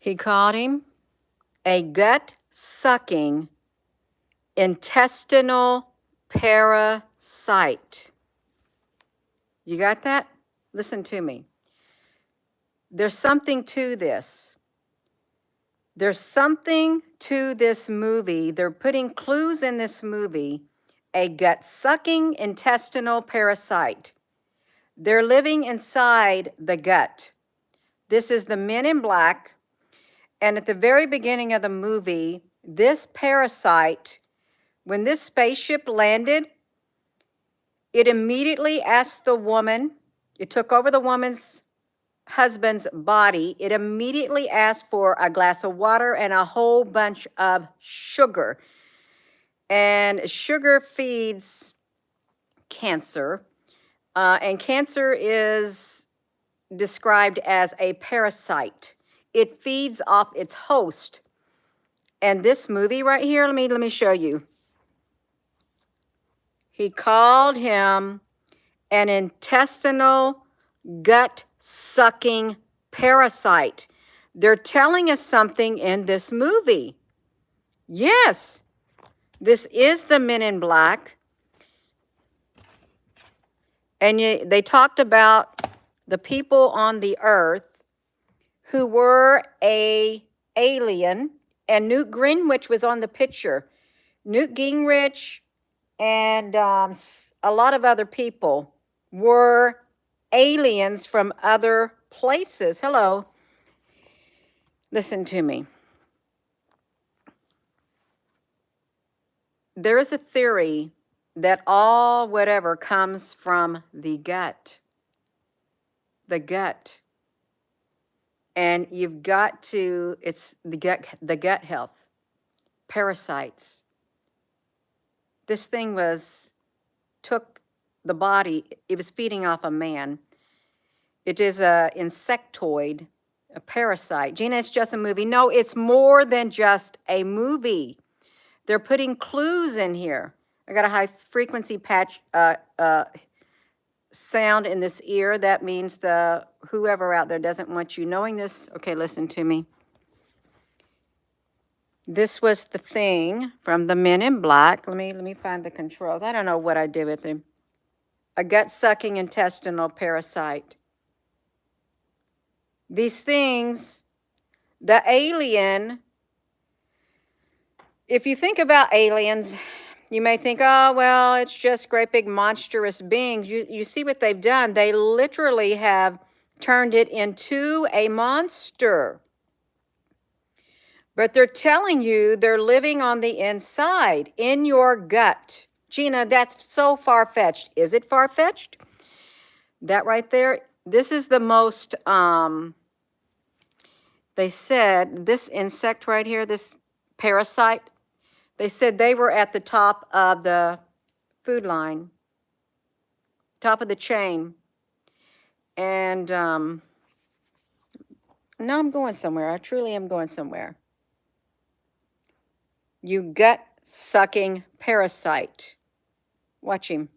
He called him a gut-sucking intestinal parasite. You got that? Listen to me. There's something to this. There's something to this movie. They're putting clues in this movie. A gut-sucking intestinal parasite. They're living inside the gut. This is the Men in Black. And at the very beginning of the movie, this parasite, when this spaceship landed, it immediately asked the woman, it took over the woman's husband's body. It immediately asked for a glass of water and a whole bunch of sugar. And sugar feeds cancer. And cancer is described as a parasite. It feeds off its host. And this movie right here, let me show you. He called him an intestinal gut-sucking parasite. They're telling us something in this movie. Yes, this is the Men in Black. And they talked about the people on the earth who were an alien, and Newt Gingrich was on the picture. Newt Gingrich and a lot of other people were aliens from other places. Hello. Listen to me. There is a theory that all whatever comes from the gut. The gut. And you've got to, it's the gut health. Parasites. This thing took the body, it was feeding off a man. It is an insectoid, a parasite. Gina, it's just a movie. No, it's more than just a movie. They're putting clues in here. I got a high frequency patch sound in this ear. That means whoever out there doesn't want you knowing this. Okay, listen to me. This was the thing from the Men in Black. Let me find the controls. I don't know what I did with him. A gut-sucking intestinal parasite. These things, the alien, if you think about aliens, you may think, oh, well, it's just great big monstrous beings. You see what they've done. They literally have turned it into a monster. But they're telling you they're living on the inside, in your gut. Gina, that's so far-fetched. Is it far-fetched? That right there, this is the most, they said, this insect right here, this parasite, they said they were at the top of the food line, top of the chain. And now I'm going somewhere. I truly am going somewhere. You gut-sucking parasite. Watch him.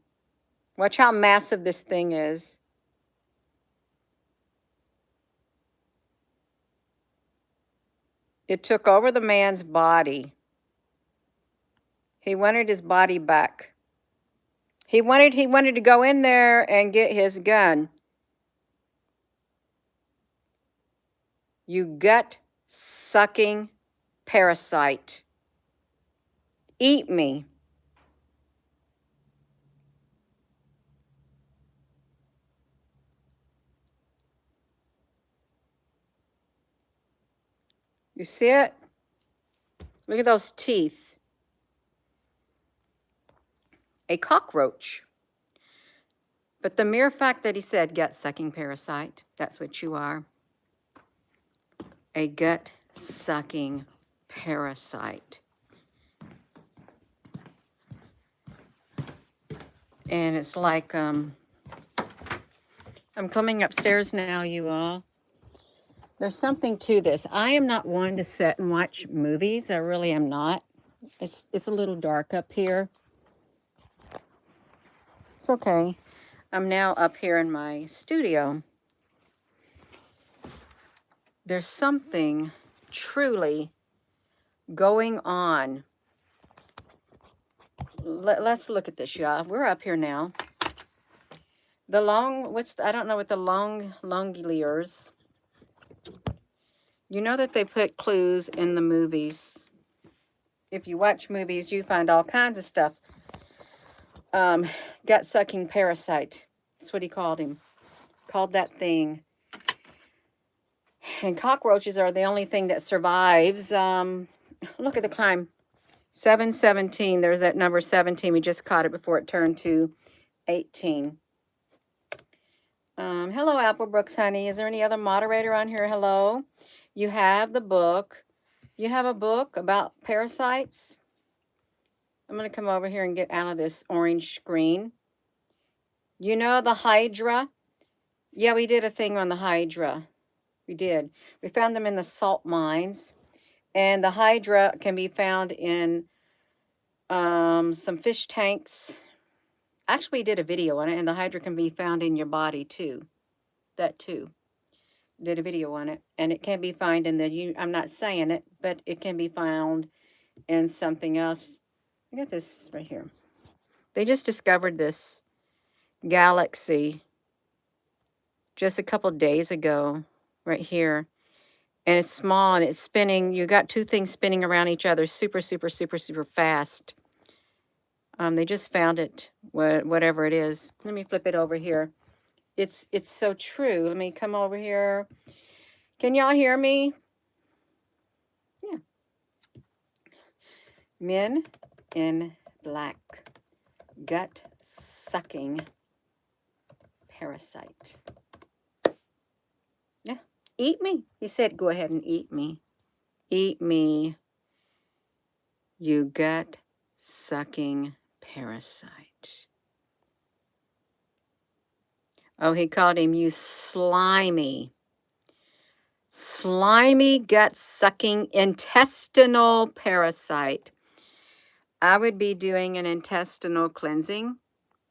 Watch how massive this thing is. It took over the man's body. He wanted his body back. He wanted to go in there and get his gun. You gut-sucking parasite. Eat me. You see it? Look at those teeth. A cockroach. But the mere fact that he said gut-sucking parasite, that's what you are. A gut-sucking parasite. And it's like, I'm coming upstairs now, you all. There's something to this. I am not one to sit and watch movies. I really am not. It's a little dark up here. It's okay. I'm now up here in my studio. There's something truly going on. Let's look at this, y'all. We're up here now. The long, I don't know what the longueurs. You know that they put clues in the movies. If you watch movies, you find all kinds of stuff. Gut-sucking parasite. That's what he called him. Called that thing. And cockroaches are the only thing that survives. Look at the climb. 717. There's that number 17. We just caught it before it turned to 18. Hello, Applebrooks, honey. Is there any other moderator on here? Hello. You have the book. You have a book about parasites. I'm going to come over here and get out of this orange screen. You know the Hydra? Yeah, we did a thing on the Hydra. We did. We found them in the salt mines. And the Hydra can be found in some fish tanks. Actually, we did a video on it, and the Hydra can be found in your body, too. That, too. Did a video on it. And it can be found in the, I'm not saying it, but it can be found in something else. I got this right here. They just discovered this galaxy just a couple days ago, right here. And it's small and it's spinning. You got two things spinning around each other super, super, super, super fast. They just found it, whatever it is. Let me flip it over here. It's so true. Let me come over here. Can y'all hear me? Yeah. Men in Black. Gut-sucking parasite. Yeah. Eat me. He said, go ahead and eat me. Eat me, you gut-sucking parasite. Oh, he called him, you slimy, gut-sucking intestinal parasite. I would be doing an intestinal cleansing.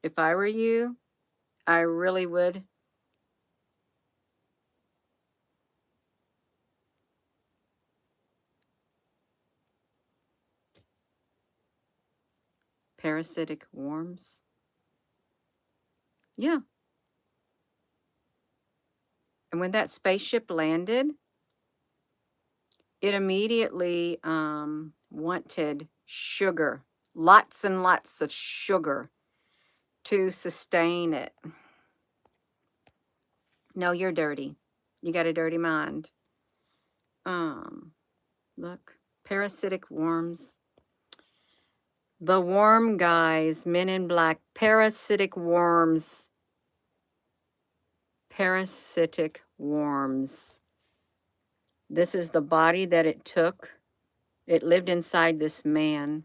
If I were you, I really would. Parasitic worms. Yeah. And when that spaceship landed, it immediately wanted sugar, lots and lots of sugar to sustain it. No, you're dirty. You got a dirty mind. Look, parasitic worms. The worm guys, Men in Black, parasitic worms. Parasitic worms. This is the body that it took. It lived inside this man.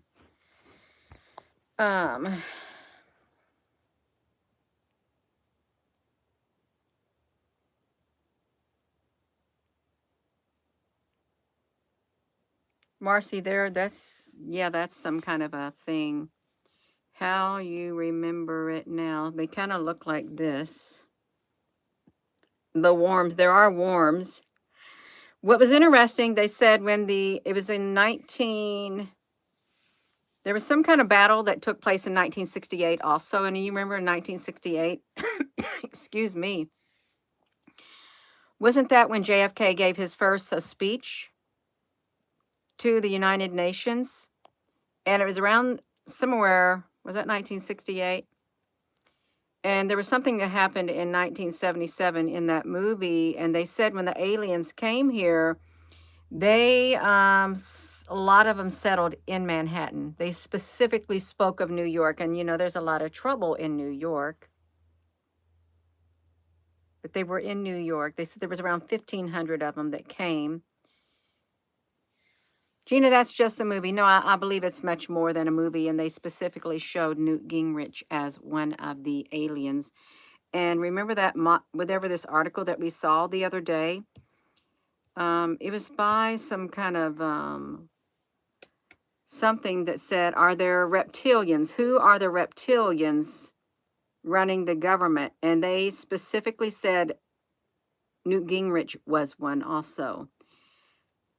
Marcy, that's some kind of a thing. How you remember it now. They kind of look like this. The worms, there are worms. What was interesting, they said it was in there was some kind of battle that took place in 1968 also. And you remember in 1968, excuse me, wasn't that when JFK gave his first speech to the United Nations? And it was around somewhere, was that 1968? And there was something that happened in 1977 in that movie. And they said when the aliens came here, they, a lot of them settled in Manhattan. They specifically spoke of New York. And, you know, there's a lot of trouble in New York. But they were in New York. They said there was around 1,500 of them that came. Gina, that's just a movie. No, I believe it's much more than a movie. And they specifically showed Newt Gingrich as one of the aliens. And remember that, whatever this article that we saw the other day, it was by some kind of something that said, are there reptilians? Who are the reptilians running the government? And they specifically said Newt Gingrich was one also.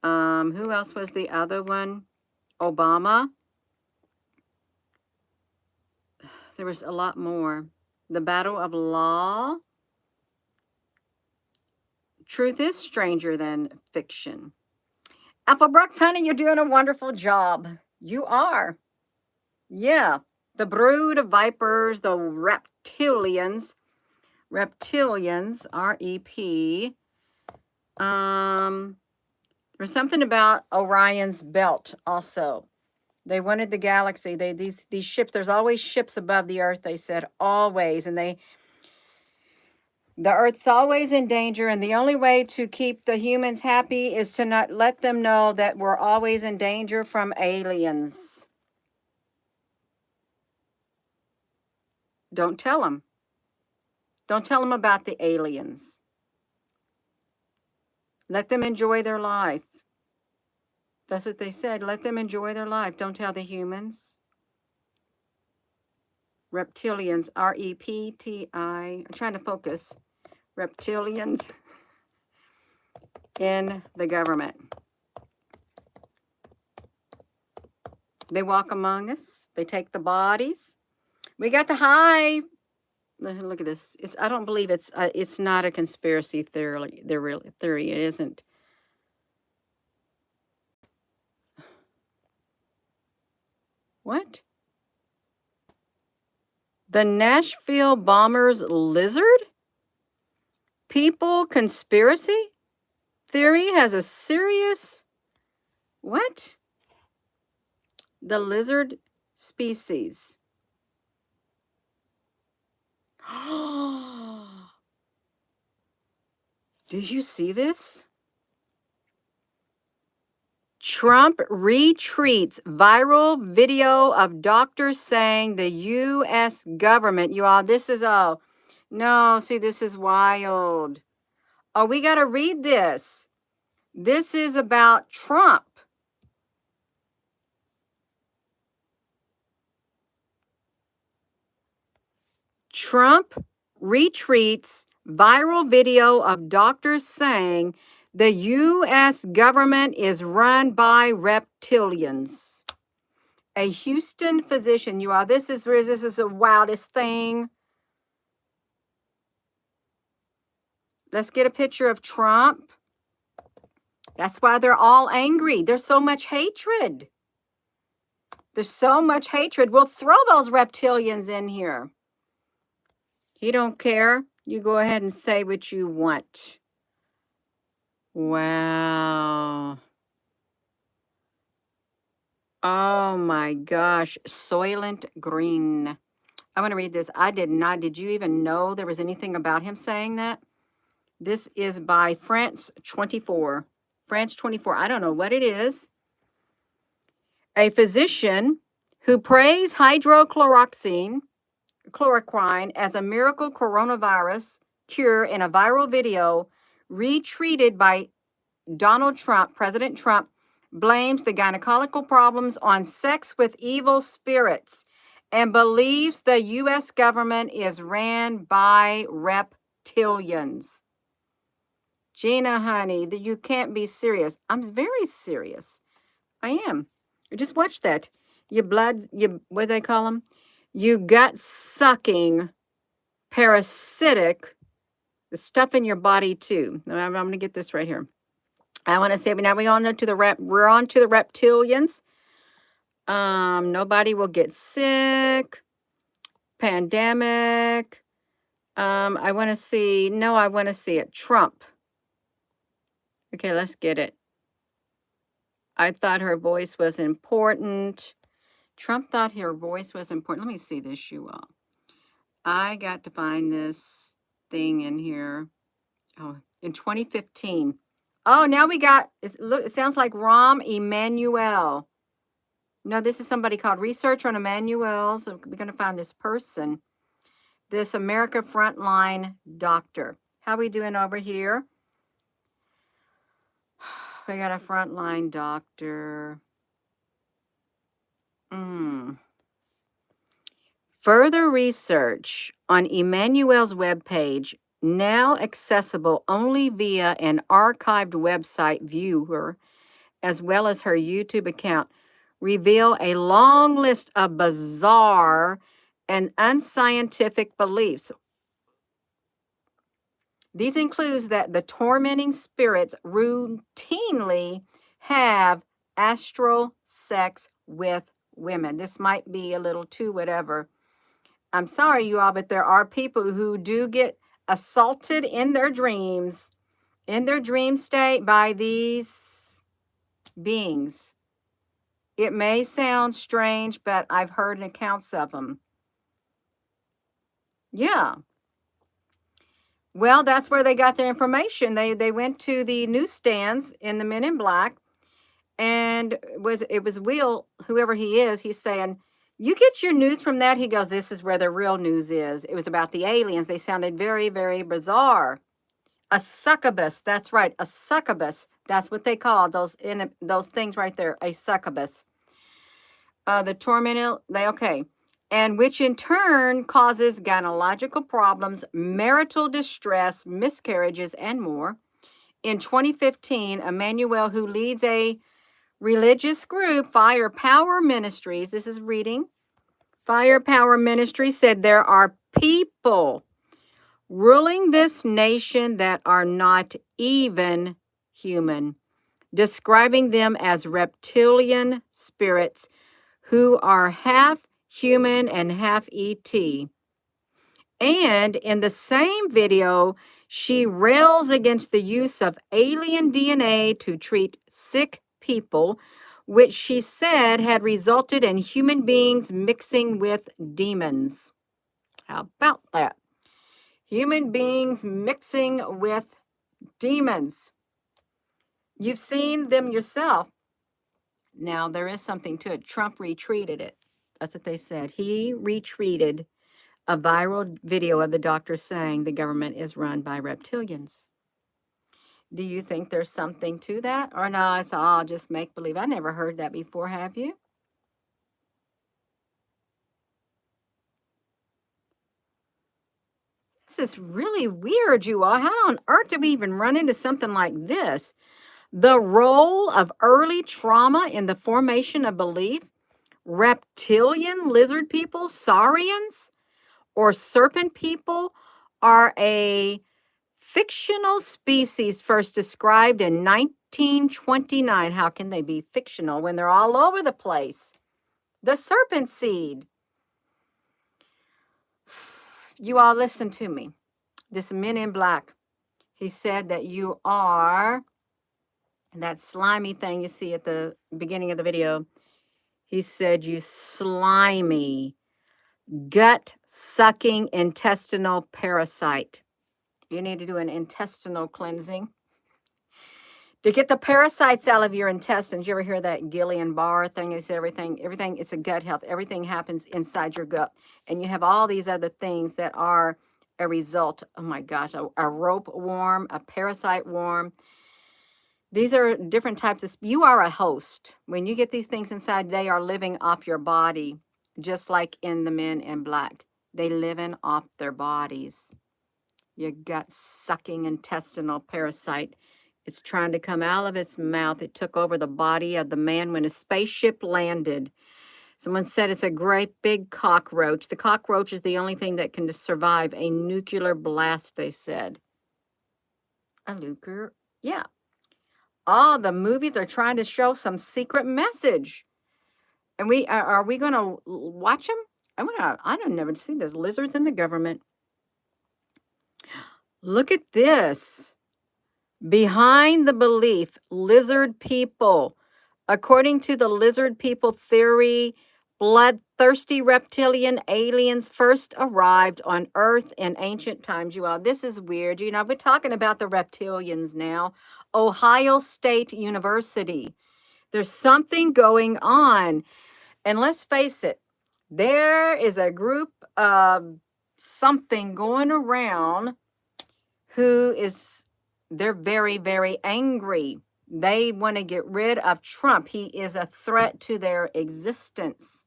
Who else was the other one? Obama. There was a lot more. The Battle of Law. Truth is stranger than fiction. Apple Brooks, honey, you're doing a wonderful job. You are. Yeah. The brood of vipers, the reptilians. Reptilians, R-E-P. There's something about Orion's belt also. They wanted the galaxy. These ships, there's always ships above the earth, they said, always. And the earth's always in danger, and the only way to keep the humans happy is to not let them know that we're always in danger from aliens. Don't tell them. Don't tell them about the aliens. Let them enjoy their life. That's what they said. Let them enjoy their life. Don't tell the humans. Reptilians, R-E-P-T-I. I'm trying to focus. Reptilians in the government. They walk among us. They take the bodies. We got the high. Look at this. I don't believe it's not a conspiracy theory. Theory. It isn't. What? The Nashville bombers lizard? People conspiracy theory has a serious. What? The lizard species. Did you see this? Trump retweets viral video of doctors saying the U.S. government, you all, this is all. No, see, this is wild. Oh, we got to read this. This is about Trump. Trump retweets viral video of doctors saying the U.S. government is run by reptilians. A Houston physician, you all, this is the wildest thing. Let's get a picture of Trump. That's why they're all angry. There's so much hatred. There's so much hatred. We'll throw those reptilians in here. He don't care. You go ahead and say what you want. Wow. Oh my gosh. Soylent Green. I want to read this. I did not. Did you even know there was anything about him saying that? This is by France 24. France 24. I don't know what it is. A physician who praised hydrochloroquine as a miracle coronavirus cure in a viral video retweeted by Donald Trump, President Trump, blames the gynecological problems on sex with evil spirits and believes the U.S. government is ran by reptilians. Gina, honey, you can't be serious. I'm very serious. I am. Just watch that. What do they call them? You gut-sucking, parasitic stuff in your body too. I'm going to get this right here. I want to say, now we're on to the reptilians. Nobody will get sick. Pandemic. I want to see. No, I want to see it. Trump. Okay, let's get it. I thought her voice was important. Trump thought her voice was important. Let me see this, you all. I got to find this thing in here. Oh, in 2015. Oh, now we got, it sounds like Rahm Emanuel. No, this is somebody called Research on Emanuel. So we're going to find this person. This America Frontline Doctor. How we doing over here? We got a frontline doctor. Further research on Emanuel's webpage, now accessible only via an archived website viewer, as well as her YouTube account, reveal a long list of bizarre and unscientific beliefs. These include that the tormenting spirits routinely have astral sex with women. This might be a little too whatever. I'm sorry, you all, but there are people who do get assaulted in their dream state by these beings. It may sound strange, but I've heard accounts of them. Yeah. Well, that's where they got their information. They went to the newsstands in the Men in Black, and it was Will, whoever he is, he's saying, you get your news from that? He goes, this is where the real news is. It was about the aliens. They sounded very, very bizarre. A succubus, that's right, a succubus. That's what they call those things right there, a succubus. The tormented, okay. And which in turn causes gynecological problems, marital distress, miscarriages, and more. In 2015, Emmanuel, who leads a religious group, Fire Power Ministries, this is reading, Fire Power Ministries said there are people ruling this nation that are not even human, describing them as reptilian spirits who are half human and half ET. And in the same video, she rails against the use of alien DNA to treat sick people, which she said had resulted in human beings mixing with demons. How about that? Human beings mixing with demons. You've seen them yourself. Now, there is something to it. Trump retweeted it. That's what they said. He retweeted a viral video of the doctor saying the government is run by reptilians. Do you think there's something to that? Or no, it's all just make-believe? I never heard that before, have you? This is really weird, you all. How on earth did we even run into something like this? The role of early trauma in the formation of belief, reptilian lizard people, saurians, or serpent people are a fictional species first described in 1929. How can they be fictional when they're all over the place? The serpent seed. You all listen to me. This Men in Black, he said that you are that slimy thing you see at the beginning of the video. He said you slimy, gut-sucking intestinal parasite. You need to do an intestinal cleansing to get the parasites out of your intestines. You ever hear that Guillain-Barré thing? They said everything, it's a gut health. Everything happens inside your gut. And you have all these other things that are a result. Oh my gosh, a rope worm, a parasite worm. These are different types of, you are a host. When you get these things inside, they are living off your body, just like in the Men in Black. They living off their bodies. Your gut-sucking intestinal parasite. It's trying to come out of its mouth. It took over the body of the man when a spaceship landed. Someone said it's a great big cockroach. The cockroach is the only thing that can survive a nuclear blast, they said. A nuclear, yeah. All the movies are trying to show some secret message. And are we going to watch them? I don't never see this. Lizards in the government. Look at this. Behind the belief, lizard people. According to the lizard people theory, bloodthirsty reptilian aliens first arrived on Earth in ancient times. You all, this is weird. You know, we're talking about the reptilians now. Ohio State University. There's something going on. And let's face it, there is a group of something going around they're very, very angry. They want to get rid of Trump. He is a threat to their existence.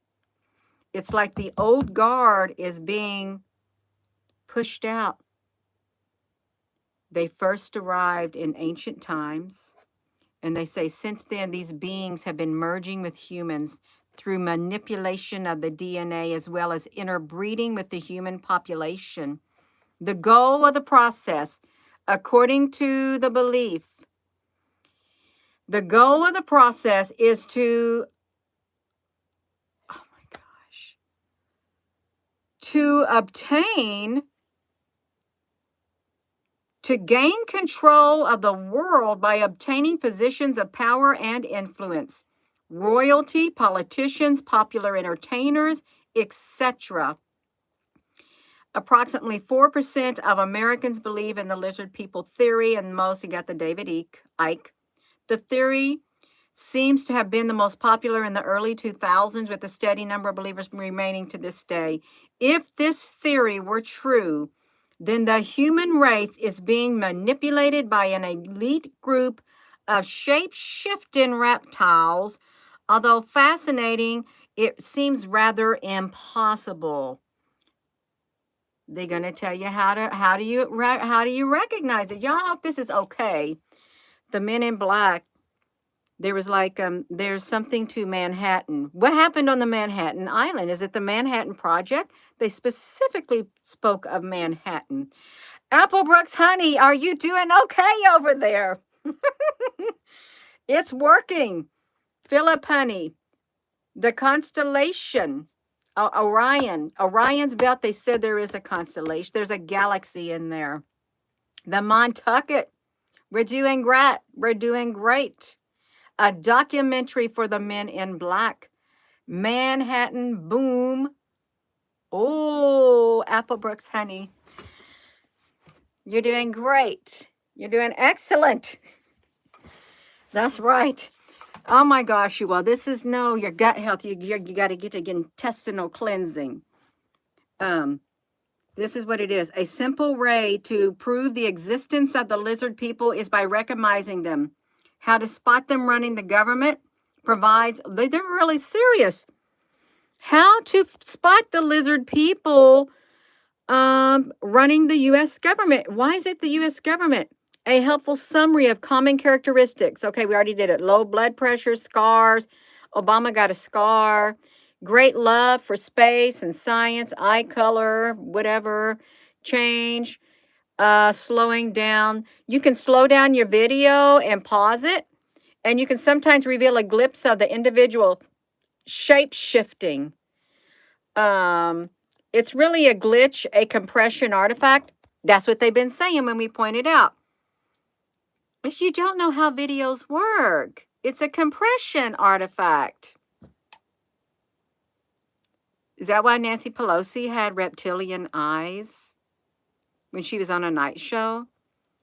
It's like the old guard is being pushed out. They first arrived in ancient times. And they say since then, these beings have been merging with humans through manipulation of the DNA as well as interbreeding with the human population. The goal of the process, according to the belief, the goal of the process is to, oh my gosh, to obtain, to gain control of the world by obtaining positions of power and influence. Royalty, politicians, popular entertainers, etc. Approximately 4% of Americans believe in the lizard people theory, and most, you got the David Icke. The theory seems to have been the most popular in the early 2000s, with a steady number of believers remaining to this day. If this theory were true, then the human race is being manipulated by an elite group of shape-shifting reptiles. Although fascinating, it seems rather impossible. They're going to tell you how do you recognize it. Y'all hope this is okay. The Men in Black, there was like there's something to Manhattan. What happened on the Manhattan Island? Is it the Manhattan Project? They specifically spoke of Manhattan. Applebrooks, honey, are you doing okay over there? It's working. Philip, honey, the constellation, Orion, Orion's belt, they said there is a constellation. There's a galaxy in there. The Montucket, we're doing great. We're doing great. A documentary for the Men in Black. Manhattan Boom. Oh, Applebrooks, honey, you're doing great. You're doing excellent. That's right. Oh my gosh, you all. This is your gut health. You got to get intestinal cleansing. This is what it is. A simple way to prove the existence of the lizard people is by recognizing them. How to spot them running the government provides, they're really serious. How to spot the lizard people running the U.S. government. Why is it the U.S. government? A helpful summary of common characteristics. Okay, we already did it. Low blood pressure, scars. Obama got a scar. Great love for space and science, eye color, whatever, change, slowing down. You can slow down your video and pause it. And you can sometimes reveal a glimpse of the individual shape-shifting. It's really a glitch, a compression artifact. That's what they've been saying when we pointed out. If you don't know how videos work, it's a compression artifact. Is that why Nancy Pelosi had reptilian eyes when she was on a night show?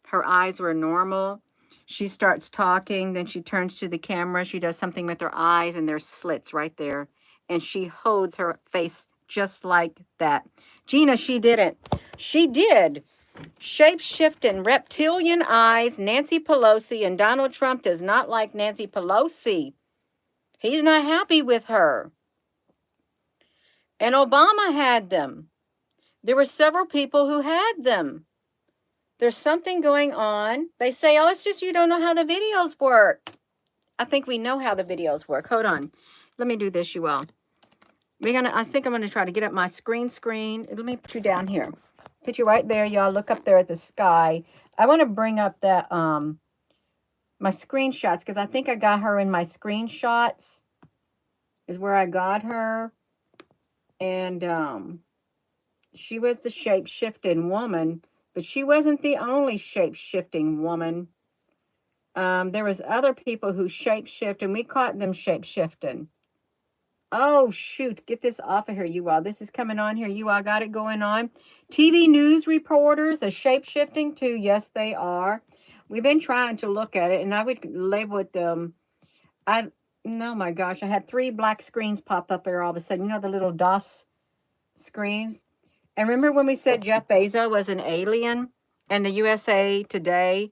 Her eyes were normal. She starts talking, then she turns to the camera. She does something with her eyes, and there's slits right there. And she holds her face just like that. Gina, she didn't. She did. Shape-shifting, reptilian eyes, Nancy Pelosi, and Donald Trump does not like Nancy Pelosi. He's not happy with her. And Obama had them. There were several people who had them. There's something going on. They say, oh, it's just you don't know how the videos work. I think we know how the videos work. Hold on. Let me do this, you all. I think I'm going to try to get up my screen. Let me put you down here. Put you right there, y'all. Look up there at the sky. I want to bring up that my screenshots, because I think I got her in my screenshots is where I got her. And she was the shape-shifting woman, but she wasn't the only shape-shifting woman. There was other people who shape-shift, and we caught them shape-shifting. Oh, shoot. Get this off of here, you all. This is coming on here. You all got it going on. TV news reporters, the shape-shifting too. Yes, they are. We've been trying to look at it, and I would label it oh my gosh. I had 3 black screens pop up there all of a sudden. You know the little DOS screens? And remember when we said Jeff Bezos was an alien? And the USA Today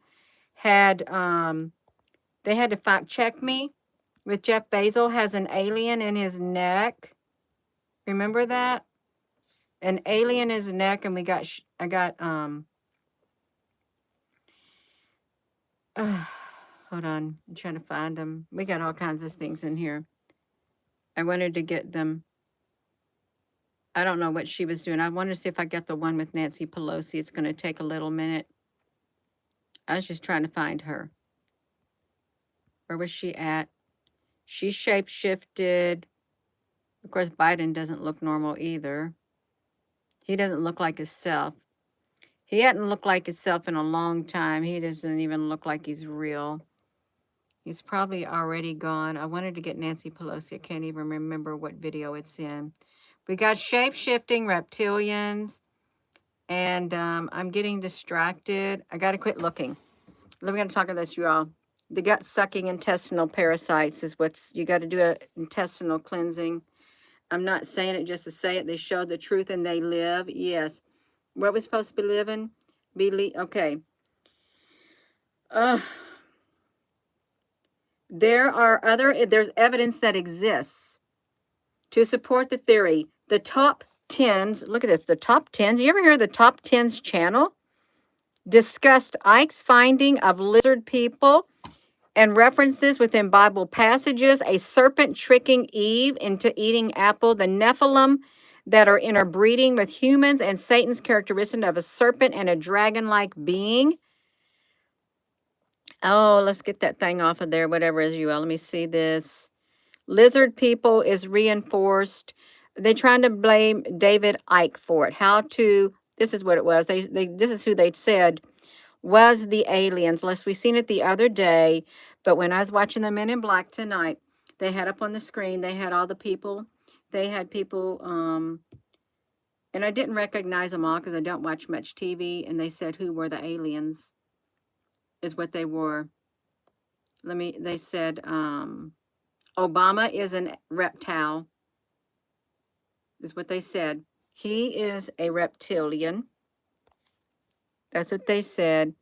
had, they had to fact check me with Jeff Bezos has an alien in his neck. Remember that? An alien in his neck, and I got, Hold on. I'm trying to find them. We got all kinds of things in here. I wanted to get them. I don't know what she was doing. I wanted to see if I got the one with Nancy Pelosi. It's going to take a little minute. I was just trying to find her. Where was she at? She shape-shifted. Of course, Biden doesn't look normal either. He doesn't look like himself. He hadn't looked like himself in a long time. He doesn't even look like he's real. He's probably already gone. I wanted to get Nancy Pelosi. I can't even remember what video it's in. We got shape-shifting reptilians. And I'm getting distracted. I got to quit looking. We're going to talk about this, you all. The gut-sucking intestinal parasites is what's, you got to do an intestinal cleansing. I'm not saying it just to say it. They show the truth and they live. Yes. What we're supposed to be living? Okay. There's evidence that exists to support the theory. The top 10s, look at this, the top 10s. You ever hear of the top 10s channel? Discussed Ike's finding of lizard people and references within Bible passages, a serpent tricking Eve into eating apple, the Nephilim that are interbreeding with humans, and Satan's characteristic of a serpent and a dragon-like being. Oh, let's get that thing off of there, whatever it is you are. Let me see this. Lizard people is reinforced. They're trying to blame David Icke for it. This is what it was. This is who they said was the aliens. We seen it the other day, but when I was watching the Men in Black tonight, they had up on the screen, they had all the people. They had people, and I didn't recognize them all because I don't watch much TV, and they said who were the aliens is what they were. They said, Obama is a reptile, is what they said. He is a reptilian. That's what they said.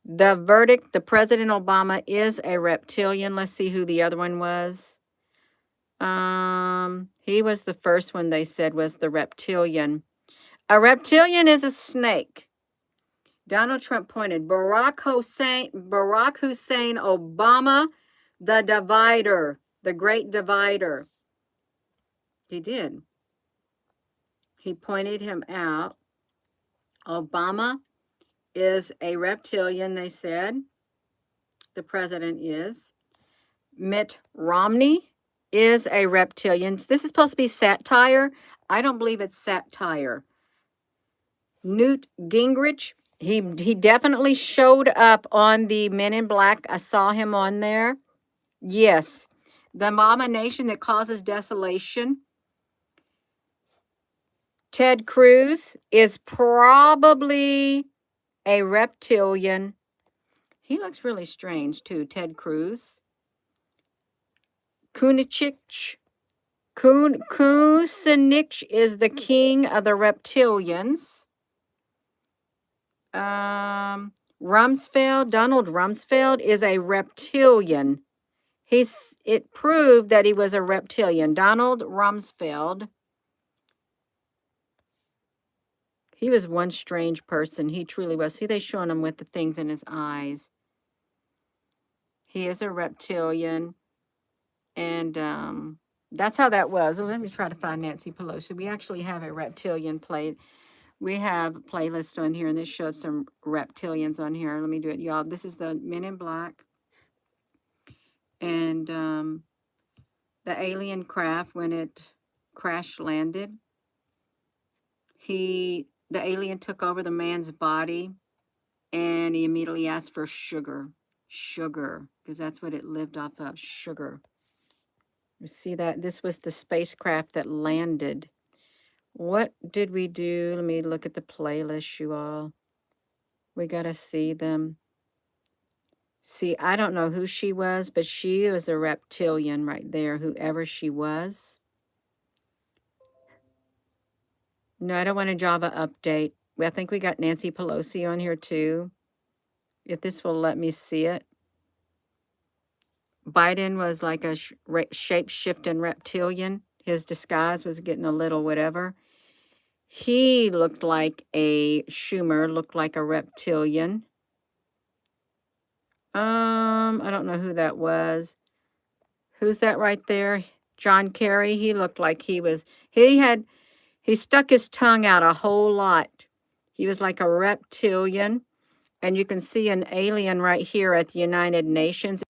The verdict, the President Obama is a reptilian. Let's see who the other one was. He was the first one they said was the reptilian. A reptilian is a snake. Donald Trump pointed. Barack Hussein Obama, the divider, the great divider. He did. He pointed him out. Obama is a reptilian, they said. The president is. Mitt Romney is a reptilian. This is supposed to be satire. I don't believe it's satire. Newt Gingrich, he definitely showed up on the Men in Black. I saw him on there. Yes. The abomination that causes desolation. Ted Cruz is probably a reptilian. He looks really strange too, Ted Cruz. Kucinich is the king of the reptilians. Donald Rumsfeld is a reptilian. It proved that he was a reptilian. Donald Rumsfeld. He was one strange person. He truly was. See, they showing him with the things in his eyes. He is a reptilian. And that's how that was. Let me try to find Nancy Pelosi. We actually have a reptilian plate. We have a playlist on here, and this shows some reptilians on here. Let me do it, y'all. This is the Men in Black. And the alien craft, when it crash landed, the alien took over the man's body, and he immediately asked for sugar. Sugar, because that's what it lived off of, sugar. You see that? This was the spacecraft that landed. What did we do? Let me look at the playlist, you all. We got to see them. See, I don't know who she was, but she was a reptilian right there, whoever she was. No, I don't want a Java update. I think we got Nancy Pelosi on here too. If this will let me see it. Biden was like a shape-shifting reptilian. His disguise was getting a little whatever. He looked like Schumer looked like a reptilian. I don't know who that was. Who's that right there? John Kerry. He looked like he stuck his tongue out a whole lot. He was like a reptilian. And you can see an alien right here at the United Nations.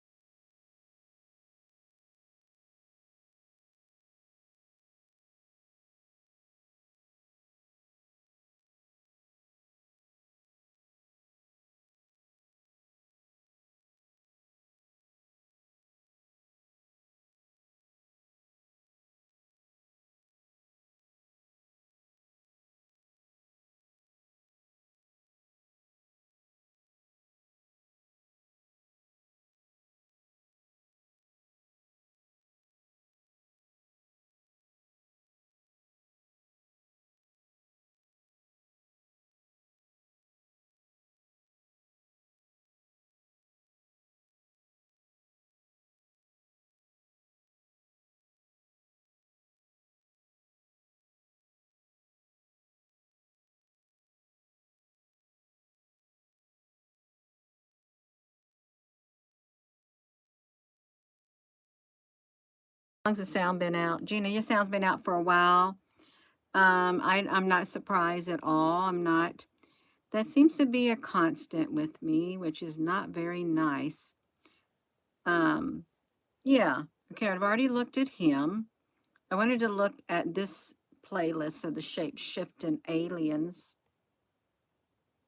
How long's the sound been out? Gina, your sound's been out for a while. I'm not surprised at all. I'm not. That seems to be a constant with me, which is not very nice. Um, yeah. Okay, I've already looked at him. I wanted to look at this playlist of the shape shifting aliens.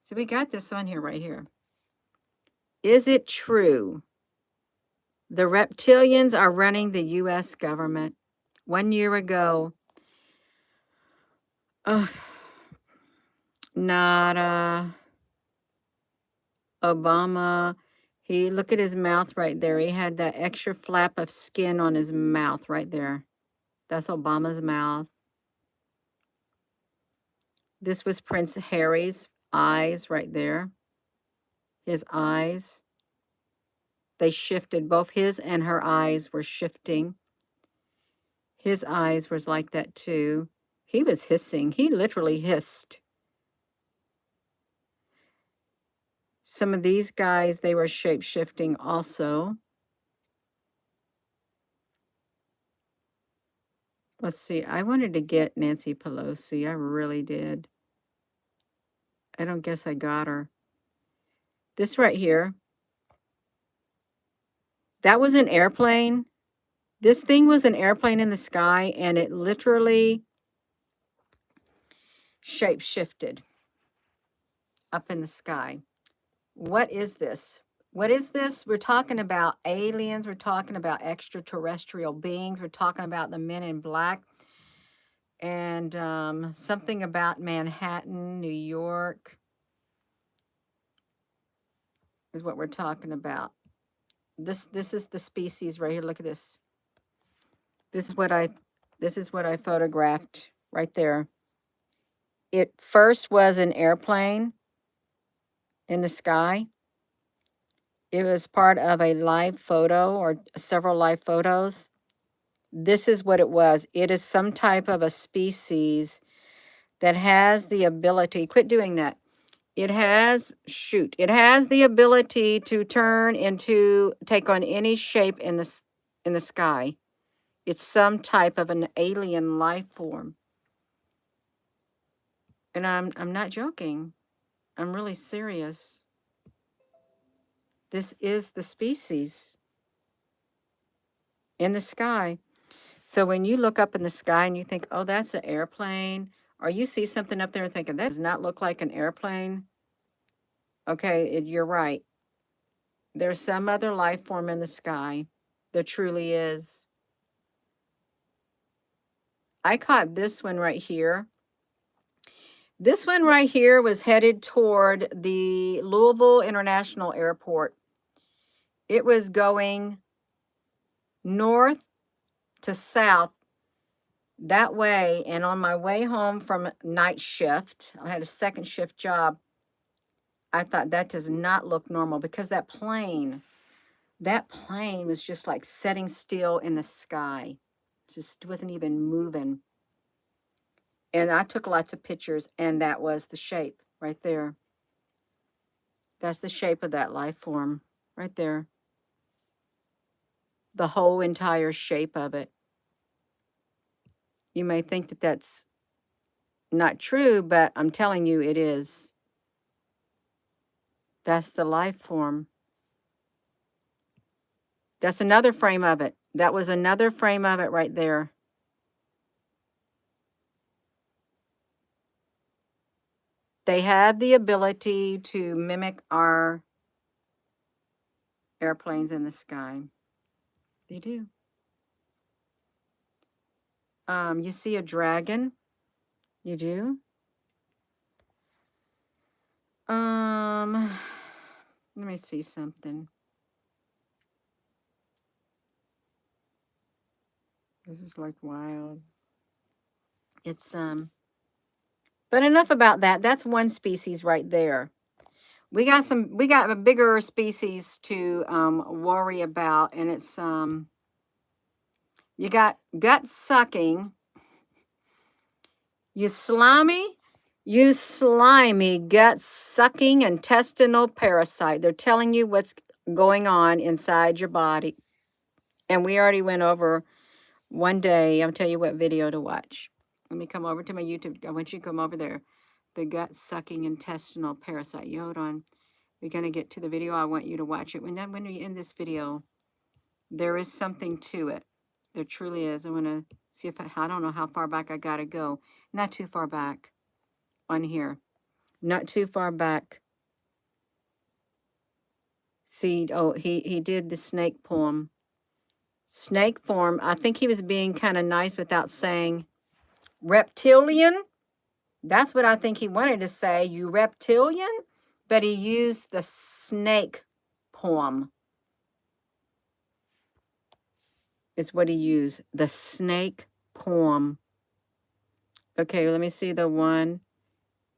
So we got this on here right here. Is it true the reptilians are running the U.S. government? 1 year ago, Nada, Obama, look at his mouth right there. He had that extra flap of skin on his mouth right there. That's Obama's mouth. This was Prince Harry's eyes right there. His eyes. They shifted. Both his and her eyes were shifting. His eyes was like that too. He was hissing. He literally hissed. Some of these guys, they were shape-shifting also. Let's see. I wanted to get Nancy Pelosi. I really did. I don't guess I got her. This right here. That was an airplane. This thing was an airplane in the sky, and it literally shape-shifted up in the sky. What is this? What is this? We're talking about aliens. We're talking about extraterrestrial beings. We're talking about the men in black. And something about Manhattan, New York is what we're talking about. This is the species right here. Look at this. This is what I photographed right there. It first was an airplane in the sky. It was part of a live photo or several live photos. This is what it was. It is some type of a species that has the ability, quit doing that. It has the ability to take on any shape in the sky. It's some type of an alien life form. And I'm not joking. I'm really serious. This is the species in the sky. So when you look up in the sky and you think, oh, that's an airplane, or you see something up there and thinking, that does not look like an airplane. Okay, you're right. There's some other life form in the sky. There truly is. I caught this one right here. This one right here was headed toward the Louisville International Airport. It was going north to south that way. And on my way home from night shift, I had a second shift job. I thought that does not look normal because that plane was just like setting still in the sky. Just wasn't even moving. And I took lots of pictures, and that was the shape right there. That's the shape of that life form. right there. The whole entire shape of it. You may think that that's not true, but I'm telling you it is. That's the life form. That's another frame of it. That was another frame of it right there. They have the ability to mimic our airplanes in the sky. They do. You see a dragon? You do? Let me see something. This is like wild. It's but enough about that. That's one species right there. We got a bigger species to worry about, and it's you got gut sucking, you slimy gut sucking intestinal parasite. They're telling you what's going on inside your body. And we already went over one day. I'll tell you what video to watch. Let me come over to my YouTube. I want you to come over there. The gut sucking intestinal parasite. You hold on. We're going to get to the video. I want you to watch it. When we end this video, there is something to it. There truly is. I want to see if I don't know how far back I got to go. Not too far back on here. Not too far back. See, oh, he did the snake poem. Snake form. I think he was being kind of nice without saying reptilian. That's what I think he wanted to say. You reptilian. But he used the snake poem. Is what he used. The snake poem. Okay, let me see the one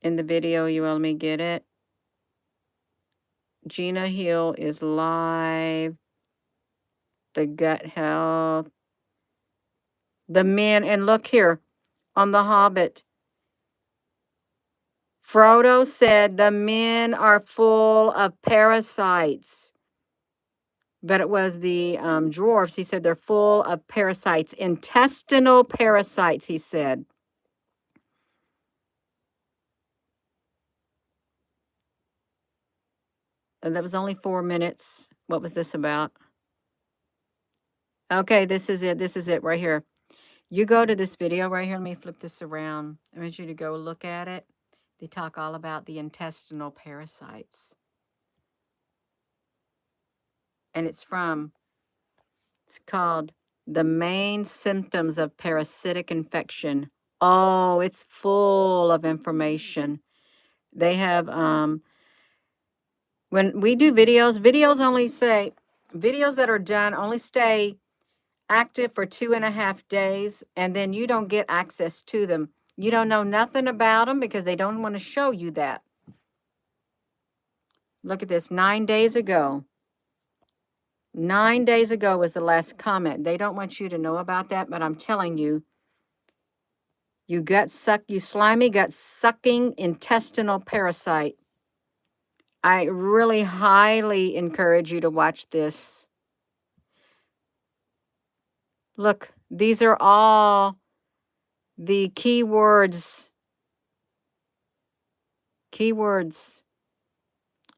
in the video. You let me get it. Gina Hill is live. The gut health. The men, and look here on the Hobbit. Frodo said the men are full of parasites. But it was the dwarfs. He said they're full of parasites. Intestinal parasites, he said. And that was only 4 minutes. What was this about? Okay, this is it. This is it right here. You go to this video right here. Let me flip this around. I want you to go look at it. They talk all about the intestinal parasites. And it's called The Main Symptoms of Parasitic Infection. Oh, it's full of information. They have, when we do videos that are done only stay active for 2.5 days, and then you don't get access to them. You don't know nothing about them because they don't want to show you that. Look at this, 9 days ago. 9 days ago was the last comment. They don't want you to know about that, but I'm telling you, you slimy gut sucking intestinal parasite. I really highly encourage you to watch this. Look, these are all the keywords.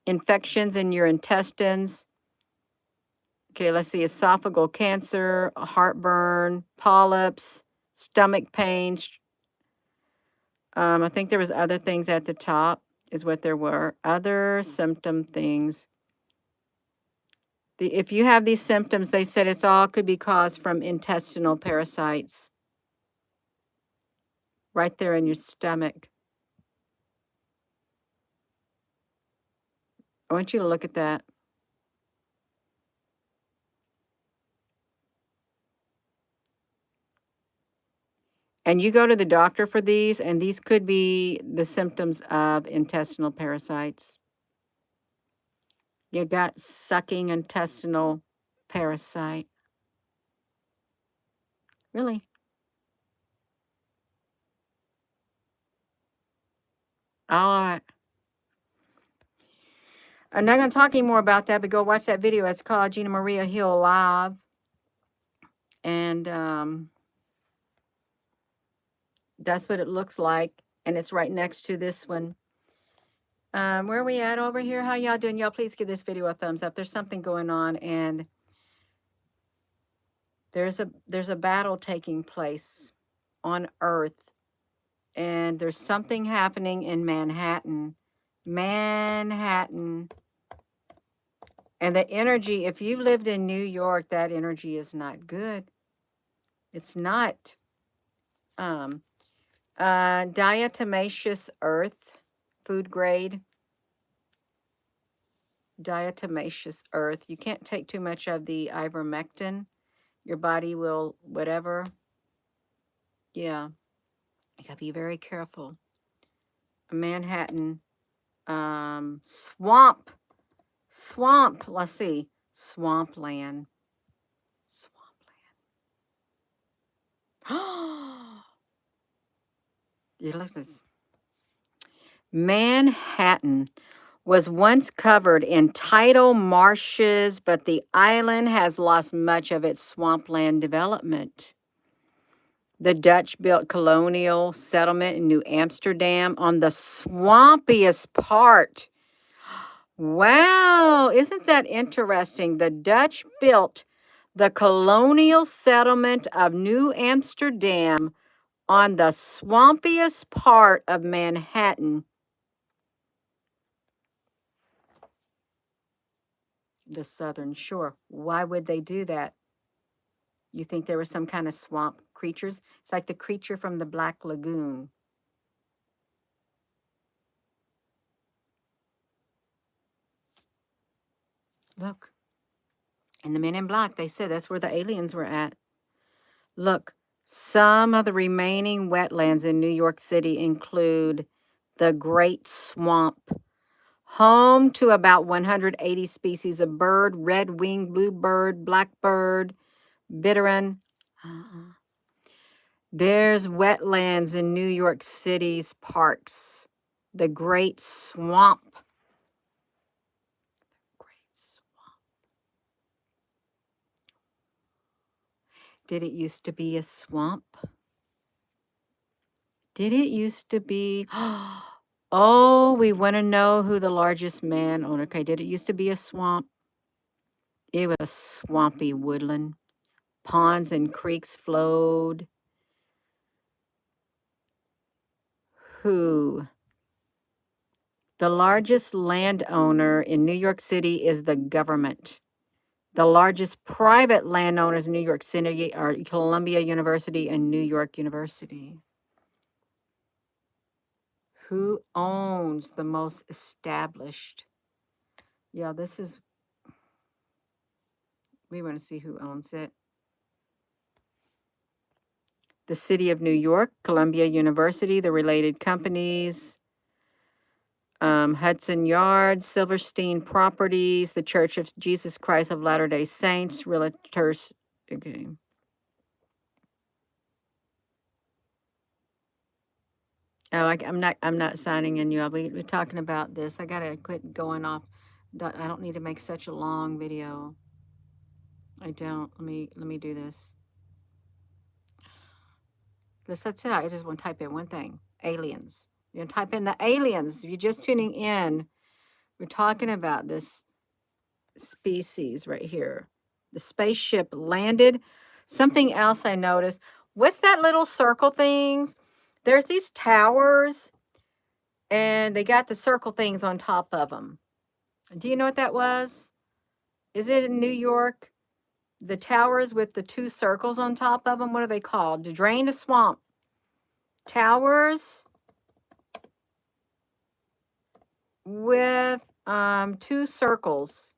Infections in your intestines. Okay, let's see. Esophageal cancer, heartburn, polyps, stomach pain. I think there was other things at the top is what there were. Other symptom things. If you have these symptoms, they said it's all could be caused from intestinal parasites. Right there in your stomach. I want you to look at that. And you go to the doctor for these, and these could be the symptoms of intestinal parasites. You got sucking intestinal parasite. Really? All right. I'm not going to talk anymore about that, but go watch that video. It's called Gina Maria Hill Live. And that's what it looks like. And it's right next to this one. Where are we at over here? How y'all doing? Y'all please give this video a thumbs up. There's something going on, and there's a battle taking place on Earth, and there's something happening in Manhattan. Manhattan. And the energy, if you lived in New York, that energy is not good. It's not. Diatomaceous earth, food grade. Diatomaceous earth. You can't take too much of the ivermectin. Your body will, whatever. Yeah. You gotta be very careful. Manhattan. Swamp. Let's see. Swampland. You look at this. Manhattan was once covered in tidal marshes, but the island has lost much of its swampland development. The Dutch built colonial settlement in New Amsterdam on the swampiest part. Wow, isn't that interesting? The Dutch built the colonial settlement of New Amsterdam on the swampiest part of Manhattan, the southern shore. Why would they do that? You think there were some kind of swamp creatures? It's like the creature from the Black Lagoon. Look. And the Men in Black, they said that's where the aliens were at. Look, some of the remaining wetlands in New York City include the Great Swamp, home to about 180 species of bird, red-winged bluebird, blackbird, bitterin. There's wetlands in New York City's parks. The Great Swamp. Great Swamp. Did it used to be a swamp? Did it used to be? Oh, we want to know who the largest man owner. Okay, did it used to be a swamp? It was a swampy woodland. Ponds and creeks flowed. Who? The largest landowner in New York City is the government. The largest private landowners in New York City are Columbia University and New York University. Who owns the most established? Yeah, this is, we want to see who owns it. The City of New York, Columbia University, the related companies, Hudson Yards, Silverstein Properties, the Church of Jesus Christ of Latter-day Saints, Realtors. Okay. Oh, I'm not signing in you all. We're talking about this. I gotta quit going off. I don't need to make such a long video. I don't. Let me do this. That's it. I just want to type in one thing. Aliens. You type in the aliens. If you're just tuning in, we're talking about this species right here. The spaceship landed. Something else I noticed. What's that little circle things? There's these towers, and they got the circle things on top of them. Do you know what that was? Is it in New York? The towers with the two circles on top of them. What are they called? To drain a swamp. Towers with two circles.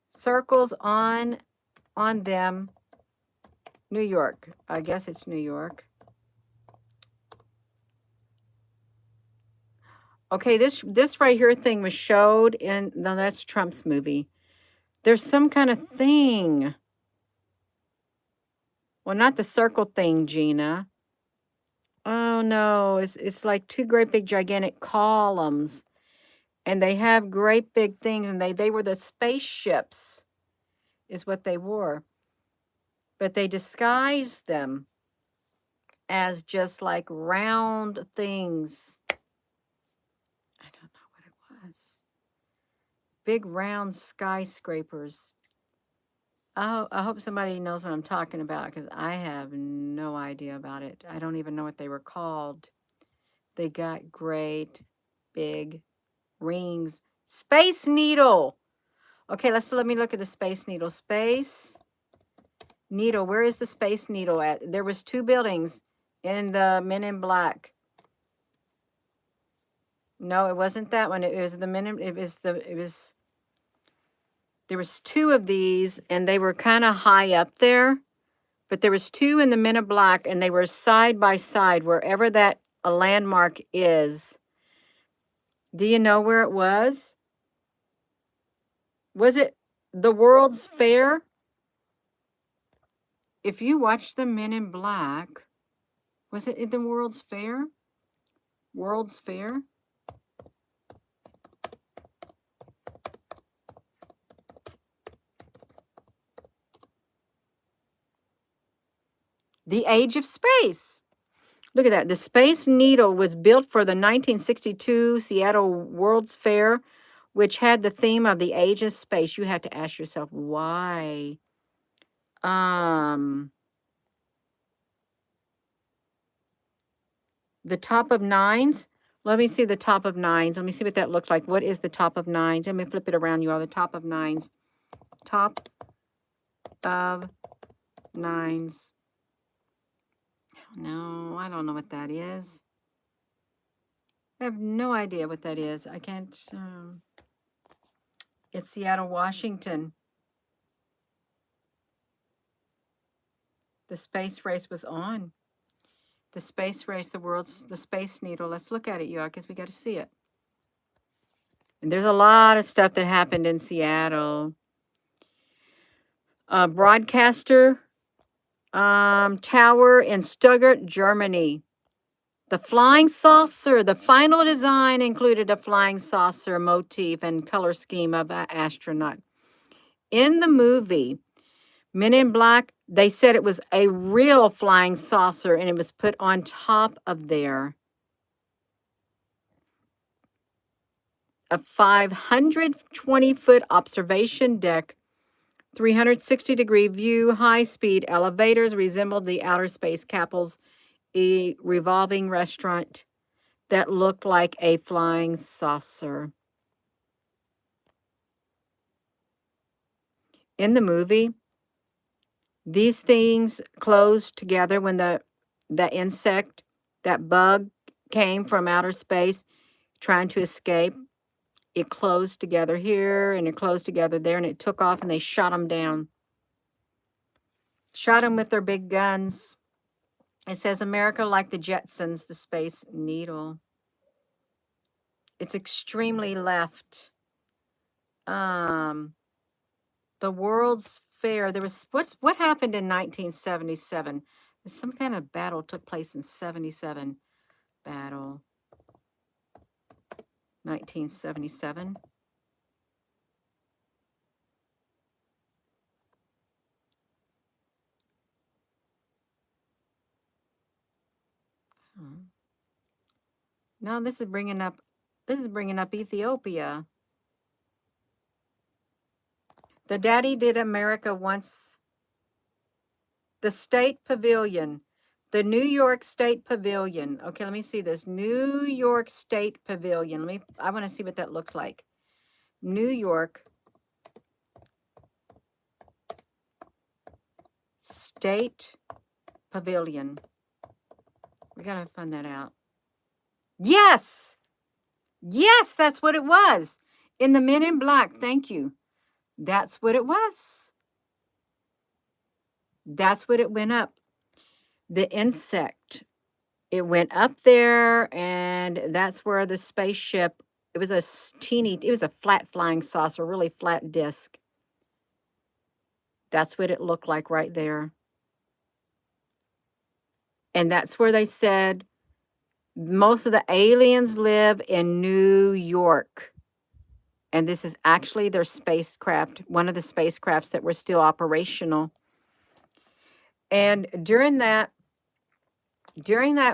Circles on them. New York. I guess it's New York. Okay, this right here thing was showed in, no, that's Trump's movie. There's some kind of thing. Well, not the circle thing, Gina. Oh no, it's like two great big gigantic columns. And they have great big things, and they were the spaceships, is what they wore. But they disguised them as just like round things. I don't know what it was. Big round skyscrapers. I hope somebody knows what I'm talking about, because I have no idea about it. I don't even know what they were called. They got great big rings. Space Needle. Okay, let me look at the Space Needle. Space Needle. Where is the Space Needle at? There was 2 buildings in the Men in Black. No, it wasn't that one. It was the Men in, there was 2 of these, and they were kind of high up there. But there was 2 in the Men in Black, and they were side by side, wherever that a landmark is. Do you know where it was? Was it the World's Fair? If you watch the Men in Black, was it in the World's Fair? World's Fair? The Age of Space. Look at that. The Space Needle was built for the 1962 Seattle World's Fair, which had the theme of the age of space. You had to ask yourself, why? The top of nines. Let me see the top of nines. Let me see what that looks like. What is the top of nines? Let me flip it around, you all. The top of nines. Top of nines. No, I don't know what that is. I have no idea what that is. I can't. It's Seattle, Washington. The space race was on. The space race, the Space Needle. Let's look at it, y'all, because we got to see it. And there's a lot of stuff that happened in Seattle. Broadcaster tower in Stuttgart, Germany. The flying saucer. The final design included a flying saucer motif and color scheme of an astronaut. In the movie Men in Black, they said it was a real flying saucer, and it was put on top of there. A 520-foot observation deck, 360-degree view, high-speed elevators resembled the outer space capsules, a revolving restaurant that looked like a flying saucer. In the movie, these things closed together when the insect, that bug, came from outer space trying to escape. It closed together here, and it closed together there, and it took off, and they shot them down. Shot them with their big guns. It says, America like the Jetsons, the Space Needle. It's extremely left. The World's Fair. There was what happened in 1977? Some kind of battle took place in 77. Battle. 1977. No, this is bringing up Ethiopia. The Daddy Did America Once. The State Pavilion. The New York State Pavilion. Okay, let me see this. New York State Pavilion. I want to see what that looks like. New York State Pavilion. We got to find that out. Yes! Yes, that's what it was. In the Men in Black. Thank you. That's what it was. That's what it went up. The insect. It went up there, and that's where the spaceship, it was a flat flying saucer, really flat disc. That's what it looked like right there. And that's where they said most of the aliens live in New York. And this is actually their spacecraft, one of the spacecrafts that were still operational. And during that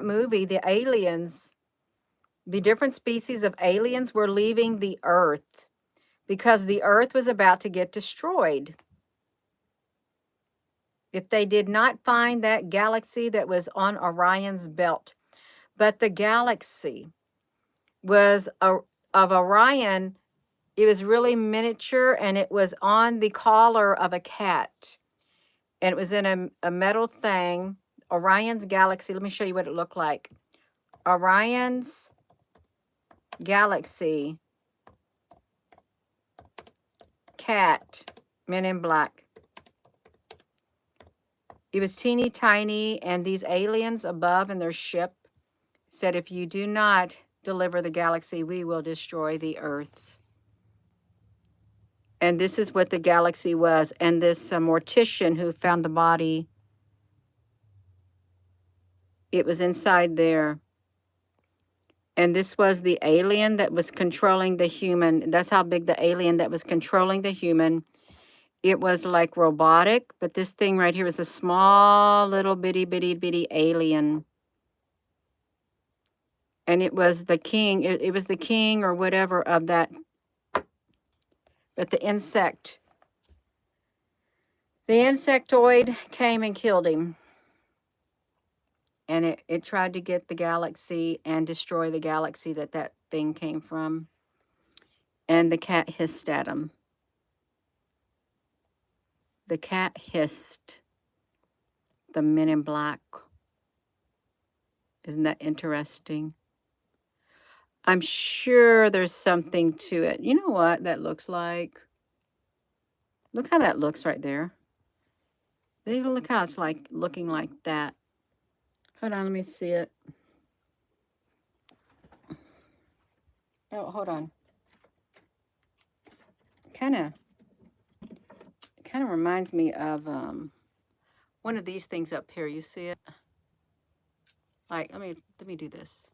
movie, the aliens, the different species of aliens were leaving the Earth because the Earth was about to get destroyed. If they did not find that galaxy that was on Orion's belt. But the galaxy was of Orion, it was really miniature, and it was on the collar of a cat. And it was in a metal thing. Orion's galaxy, let me show you what it looked like. Orion's galaxy cat, Men in Black. It was teeny tiny, and these aliens above in their ship said, if you do not deliver the galaxy, we will destroy the Earth. And this is what the galaxy was. And this mortician who found the body, it was inside there. And this was the alien that was controlling the human. That's how big the alien that was controlling the human. It was like robotic, but this thing right here was a small little bitty alien. And it was the king. It was the king or whatever of that. But the insectoid came and killed him. And it tried to get the galaxy and destroy the galaxy that thing came from. And the cat hissed at him. The cat hissed. The Men in Black. Isn't that interesting? I'm sure there's something to it. You know what that looks like? Look how that looks right there. Look how it's like looking like that. Hold on, let me see it. Oh, hold on. Kind of reminds me of one of these things up here. You see it? Like, let me do this.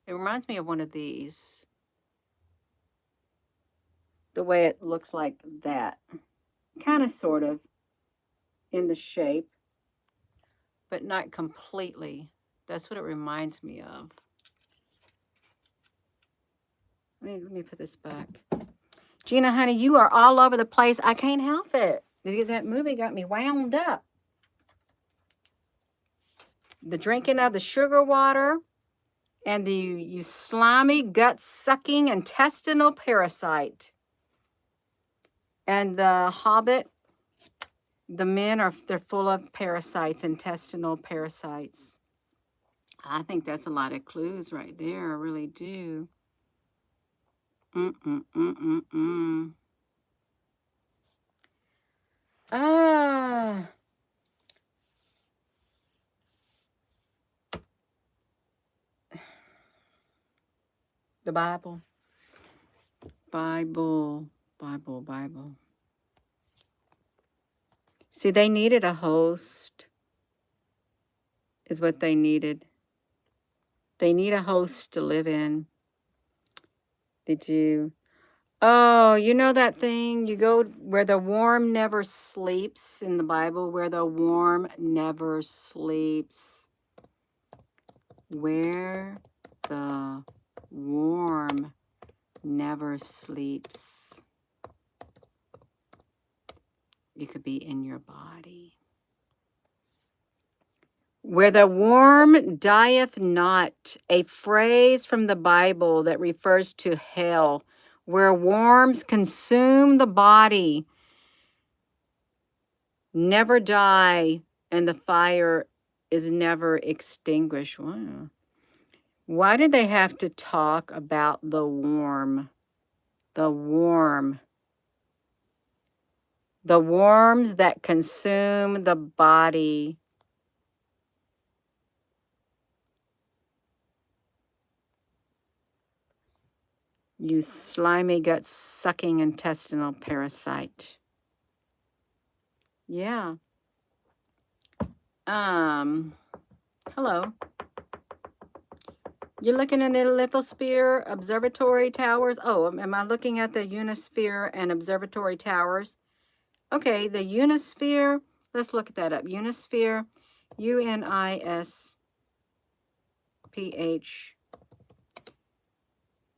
It reminds me of one of these. The way it looks like that. Kind of, sort of, in the shape, but not completely. That's what it reminds me of. Let me put this back. Gina, honey, you are all over the place. I can't help it. That movie got me wound up. The drinking of the sugar water and the you slimy, gut-sucking, intestinal parasite. And the Hobbit, the men they're full of parasites, intestinal parasites. I think that's a lot of clues right there. I really do. Ah. The Bible. Bible. See, they needed a host, is what they needed. They need a host to live in. Did you? Oh, you know that thing? You go where the worm never sleeps in the Bible, where the worm never sleeps. Where the worm never sleeps. It could be in your body. Where the worm dieth not, a phrase from the Bible that refers to hell, where worms consume the body, never die, and the fire is never extinguished. Wow. Why did they have to talk about the worm? The worm. The worms that consume the body. You slimy, gut-sucking intestinal parasite. Yeah. Hello. You're looking at the lithosphere observatory towers. Oh, am I looking at the Unisphere and observatory towers? Okay, the Unisphere. Let's look that up. Unisphere, UNISPH,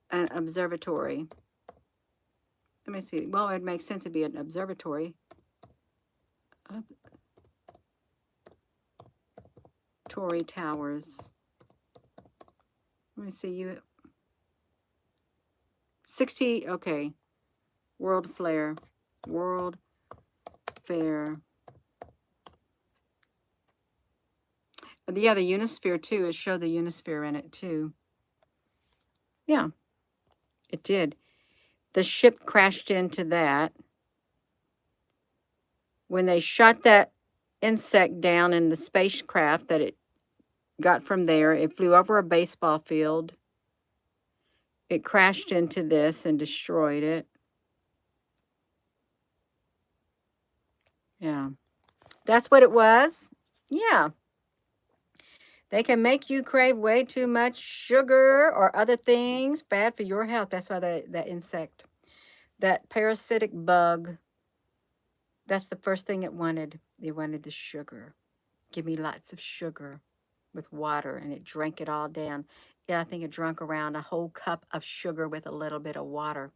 an observatory. Let me see. Well, it makes sense to be an observatory. Observatory towers. Let me see. 60. Okay. World Fair. World Fair. Yeah, the Unisphere too. It showed the Unisphere in it too. Yeah, it did. The ship crashed into that. When they shot that insect down in the spacecraft that it got from there, it flew over a baseball field. It crashed into this and destroyed it. Yeah. That's what it was? Yeah. They can make you crave way too much sugar or other things bad for your health. That's why that insect, that parasitic bug, that's the first thing it wanted. It wanted the sugar. Give me lots of sugar with water, and it drank it all down. Yeah, I think it drank around a whole cup of sugar with a little bit of water.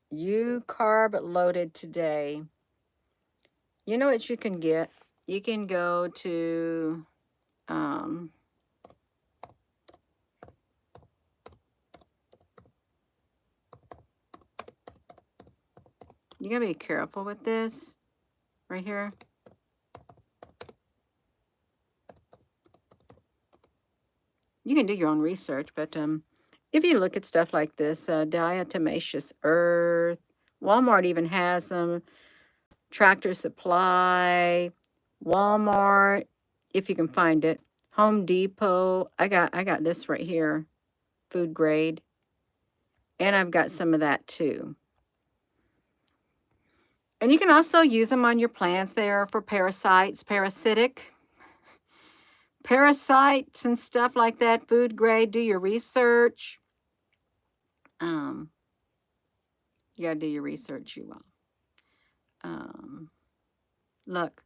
You carb loaded today. You know what you can get? You can go to you gotta be careful with this right here. You can do your own research, but if you look at stuff like this, diatomaceous earth, Walmart even has them. Tractor Supply, Walmart, if you can find it. Home Depot. I got this right here, food grade, and I've got some of that too. And you can also use them on your plants. They are for parasites, parasitic parasites and stuff like that. Food grade. Do your research. You gotta do your research. You will. Look.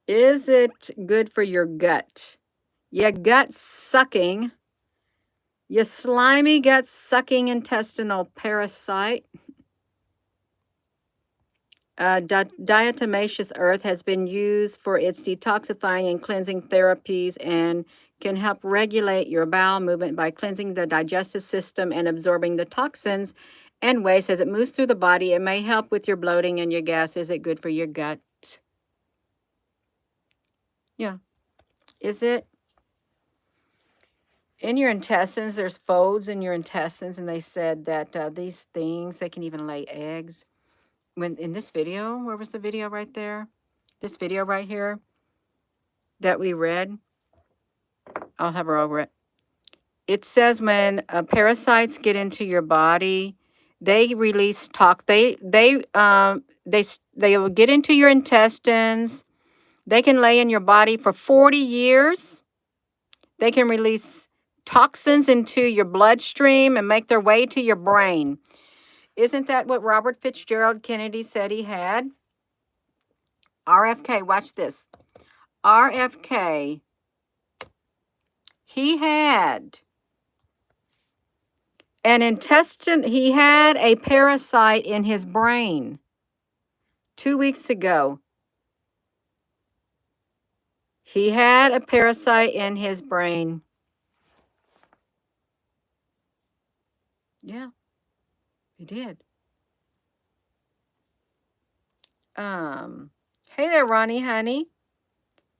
Is it good for your gut? Your gut sucking. Your slimy gut sucking intestinal parasite. Diatomaceous earth has been used for its detoxifying and cleansing therapies and can help regulate your bowel movement by cleansing the digestive system and absorbing the toxins and waste as it moves through the body. It may help with your bloating and your gas. Is it good for your gut? Yeah. Is it? In your intestines, there's folds in your intestines, and they said that these things, they can even lay eggs. When in this video, where was the video right there? This video right here that we read, I'll hover over it. It says when parasites get into your body, they release they will get into your intestines. They can lay in your body for 40 years. They can release toxins into your bloodstream and make their way to your brain. Isn't that what Robert Fitzgerald Kennedy said he had? RFK, watch this. RFK, he had he had a parasite in his brain 2 weeks ago. He had a parasite in his brain. Yeah, he did. Hey there, Ronnie, honey.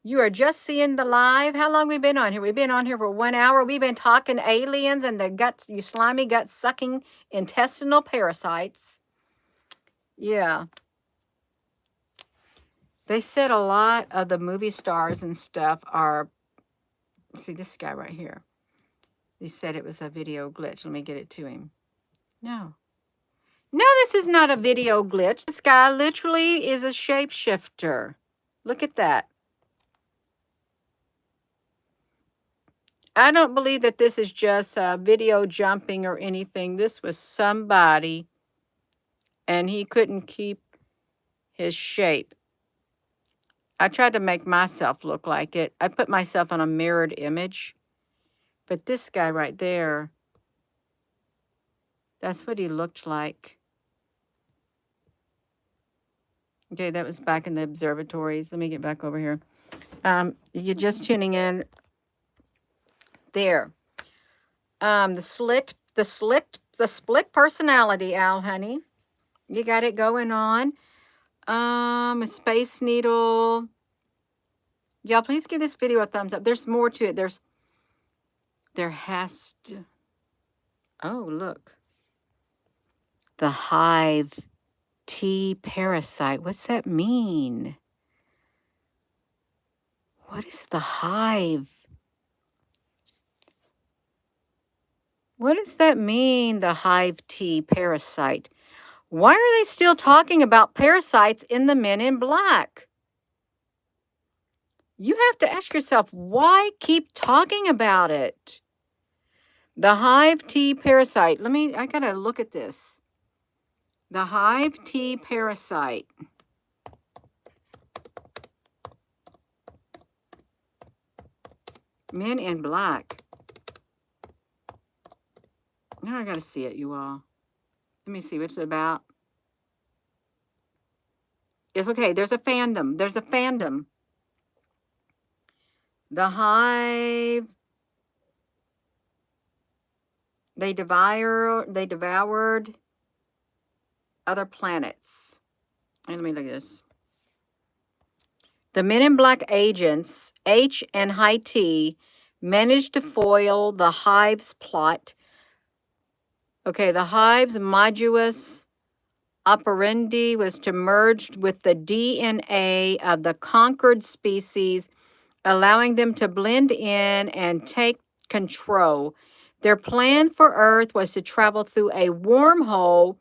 You are just seeing the live. How long we been on here? We've been on here for 1 hour. We've been talking aliens and the guts, you slimy gut-sucking intestinal parasites. Yeah. They said a lot of the movie stars and stuff are, see this guy right here. He said it was a video glitch. Let me get it to him. No. No, this is not a video glitch. This guy literally is a shapeshifter. Look at that. I don't believe that this is just video jumping or anything. This was somebody, and he couldn't keep his shape. I tried to make myself look like it. I put myself on a mirrored image. But this guy right there, that's what he looked like. Okay, that was back in the observatories. Let me get back over here. You're just tuning in. There. The split personality, Al, honey. You got it going on. A Space Needle. Y'all, please give this video a thumbs up. There's more to it. There has to. Oh, look. The hive tea parasite. What's that mean? What is the hive? What does that mean, the hive tea parasite? Why are they still talking about parasites in the Men in Black? You have to ask yourself, why keep talking about it? The hive tea parasite. I gotta look at this. The hive tea parasite. Men in Black. Now I gotta see it, you all. Let me see what it's about. It's okay. There's a fandom. There's a fandom. The hive. They devoured other planets. And let me look at this. The Men in Black agents, H and High T, managed to foil the hive's plot. Okay, the hive's modus operandi was to merge with the DNA of the conquered species, allowing them to blend in and take control. Their plan for Earth was to travel through a wormhole,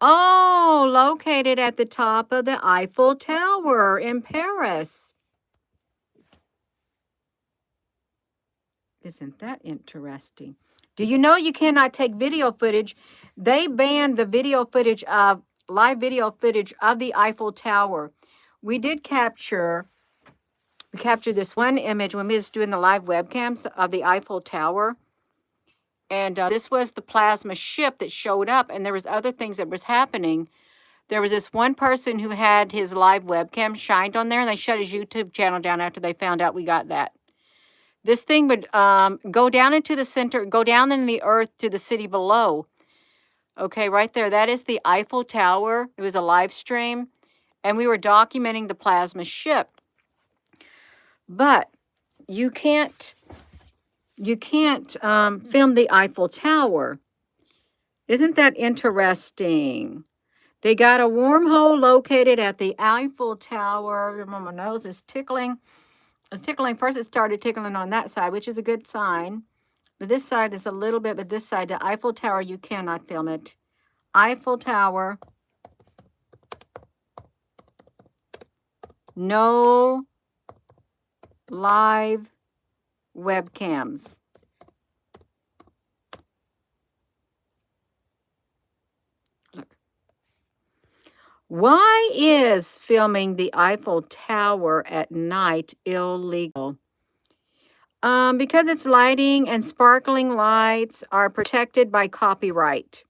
located at the top of the Eiffel Tower in Paris. Isn't that interesting? Do you know you cannot take video footage? They banned the live video footage of the Eiffel Tower. We captured this one image when we was doing the live webcams of the Eiffel Tower. And this was the plasma ship that showed up, and there was other things that was happening. There was this one person who had his live webcam shined on there, and they shut his YouTube channel down after they found out we got that. This thing would go down into the center, go down in the earth to the city below. Okay, right there. That is the Eiffel Tower. It was a live stream, and we were documenting the plasma ship. But you can't film the Eiffel Tower. Isn't that interesting? They got a wormhole located at the Eiffel Tower. My nose is tickling. It's tickling. First, it started tickling on that side, which is a good sign. But this side is a little bit, but this side, the Eiffel Tower, you cannot film it. Eiffel Tower. No live webcams. Look. Why is filming the Eiffel Tower at night illegal? Because its lighting and sparkling lights are protected by copyright.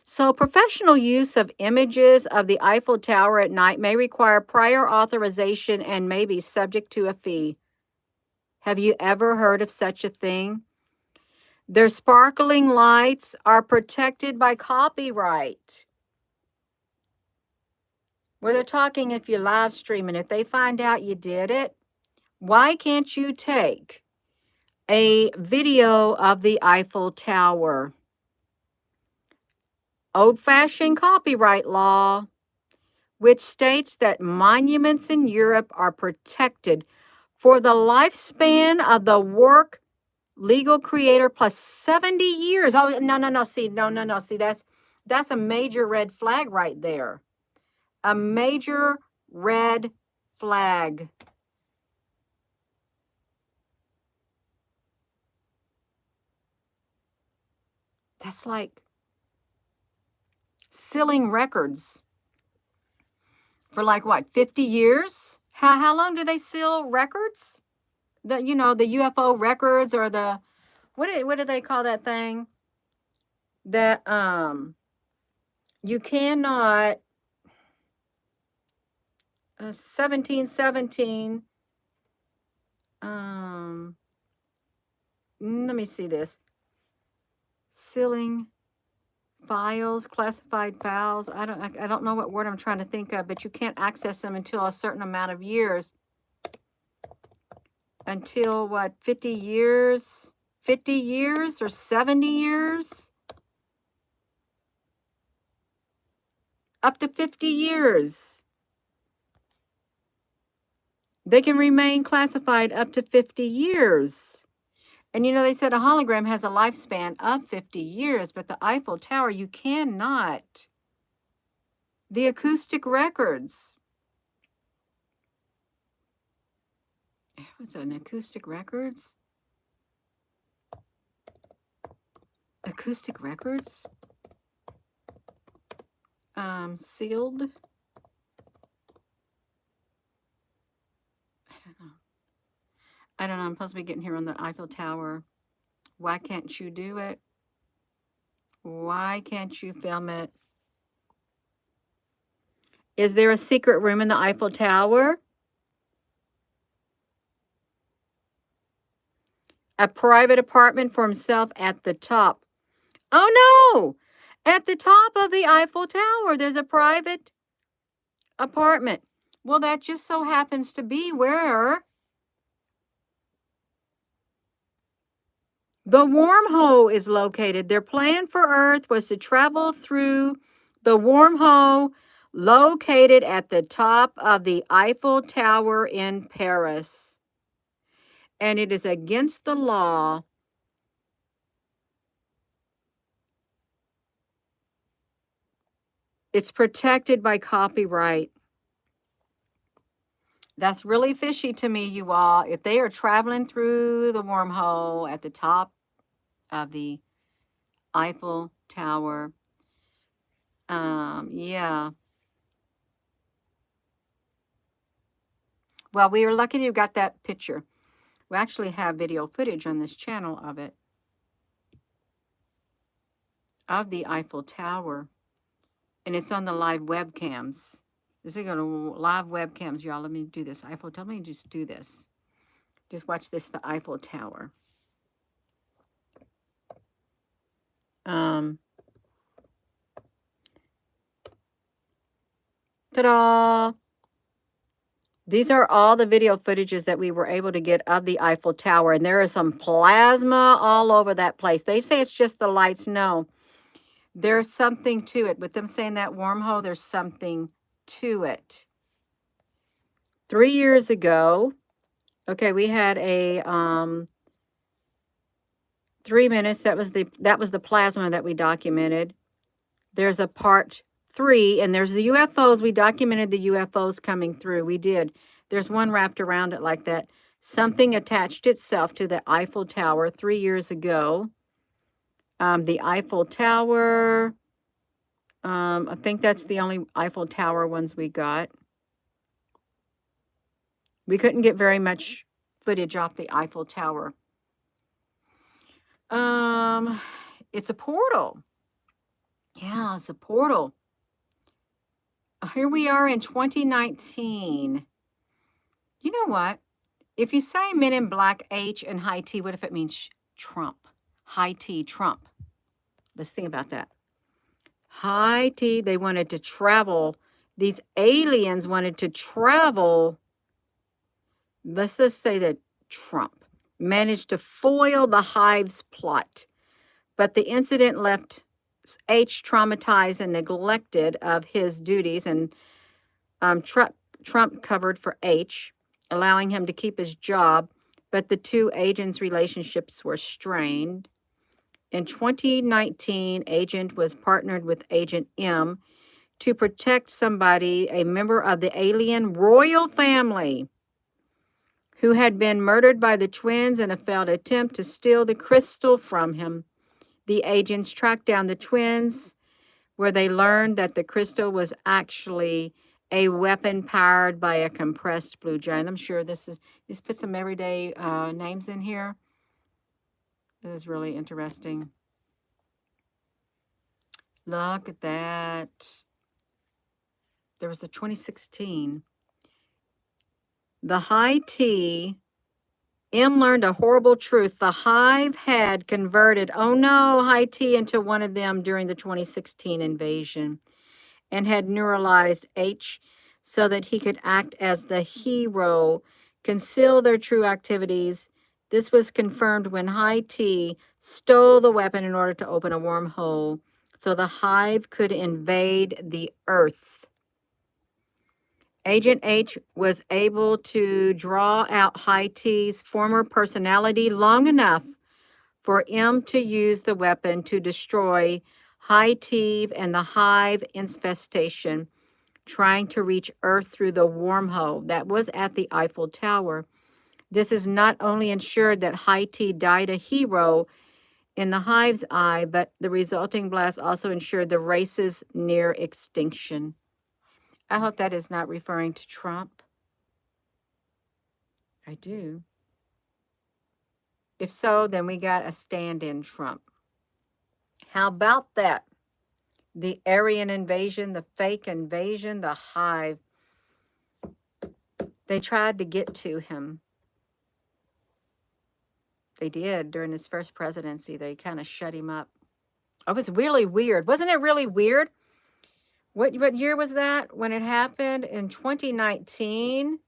So professional use of images of the Eiffel Tower at night may require prior authorization and may be subject to a fee. Have you ever heard of such a thing? Their sparkling lights are protected by copyright. Where they're talking if you live stream and if they find out you did it, why can't you take a video of the Eiffel Tower? Old-fashioned copyright law, which states that monuments in Europe are protected for the lifespan of the work legal creator plus 70 years. Oh, no. See, that's a major red flag right there. A major red flag. That's like sealing records for like what, 50 years? How long do they seal records? The the UFO records, or the what do they call that thing? That you cannot 1717 let me see this. Sealing files, classified files. I don't know what word I'm trying to think of, but you can't access them until a certain amount of years. Until what, 50 years? 50 years or 70 years? Up to 50 years. They can remain classified up to 50 years. And they said a hologram has a lifespan of 50 years, but the Eiffel Tower, you cannot. The acoustic records. What's an acoustic records? Acoustic records? Sealed? I don't know. I'm supposed to be getting here on the Eiffel Tower. Why can't you do it? Why can't you film it? Is there a secret room in the Eiffel Tower? A private apartment for himself at the top. Oh no! At the top of the Eiffel Tower, there's a private apartment. Well, that just so happens to be where the wormhole is located. Their plan for Earth was to travel through the wormhole located at the top of the Eiffel Tower in Paris. And it is against the law. It's protected by copyright. That's really fishy to me, you all. If they are traveling through the wormhole at the top of the Eiffel Tower, yeah. Well, we were lucky you got that picture. We actually have video footage on this channel of it, of the Eiffel Tower, and it's on the live webcams. This is going to live webcams, y'all. Let me do this. Eiffel Tower. Let me just do this. Just watch this, the Eiffel Tower. Ta-da! These are all the video footages that we were able to get of the Eiffel Tower. And there is some plasma all over that place. They say it's just the lights. No, there's something to it. With them saying that wormhole, there's something to it. 3 years ago, okay, we had a 3 minutes. That was the plasma that we documented. There's a part 3, and there's the UFOs. We documented the UFOs coming through. We did. There's one wrapped around it like that. Something attached itself to the Eiffel Tower 3 years ago. The Eiffel Tower, I think that's the only Eiffel Tower ones we got. We couldn't get very much footage off the Eiffel Tower. It's a portal. Yeah, it's a portal. Here we are in 2019. You know what? If you say Men in Black H and high T, what if it means Trump? High T, Trump. Let's think about that. High T, they wanted to travel. These aliens wanted to travel. Let's just say that Trump managed to foil the Hive's plot. But the incident left H traumatized and neglected of his duties, and Trump covered for H, allowing him to keep his job, but the two agents' relationships were strained. In 2019, Agent was partnered with Agent M to protect somebody, a member of the alien royal family, who had been murdered by the twins in a failed attempt to steal the crystal from him. The agents tracked down the twins, where they learned that the crystal was actually a weapon powered by a compressed blue giant. I'm sure this put some everyday names in here. It is really interesting. Look at that. There was a 2016. The high tea. M learned a horrible truth. The hive had converted, oh no, high tea into one of them during the 2016 invasion, and had neuralized H so that he could act as the hero, conceal their true activities. This was confirmed when High T stole the weapon in order to open a wormhole so the hive could invade the Earth. Agent H was able to draw out High T's former personality long enough for M to use the weapon to destroy High T and the hive infestation, trying to reach Earth through the wormhole that was at the Eiffel Tower. This has not only ensured that High T died a hero in the hive's eye, but the resulting blast also ensured the race's near extinction. I hope that is not referring to Trump. I do. If so, then we got a stand-in Trump. How about that? The Aryan invasion, the fake invasion, the hive. They tried to get to him. They did during his first presidency. They kind of shut him up. It was really weird. Wasn't it really weird? What year was that when it happened? In 2019?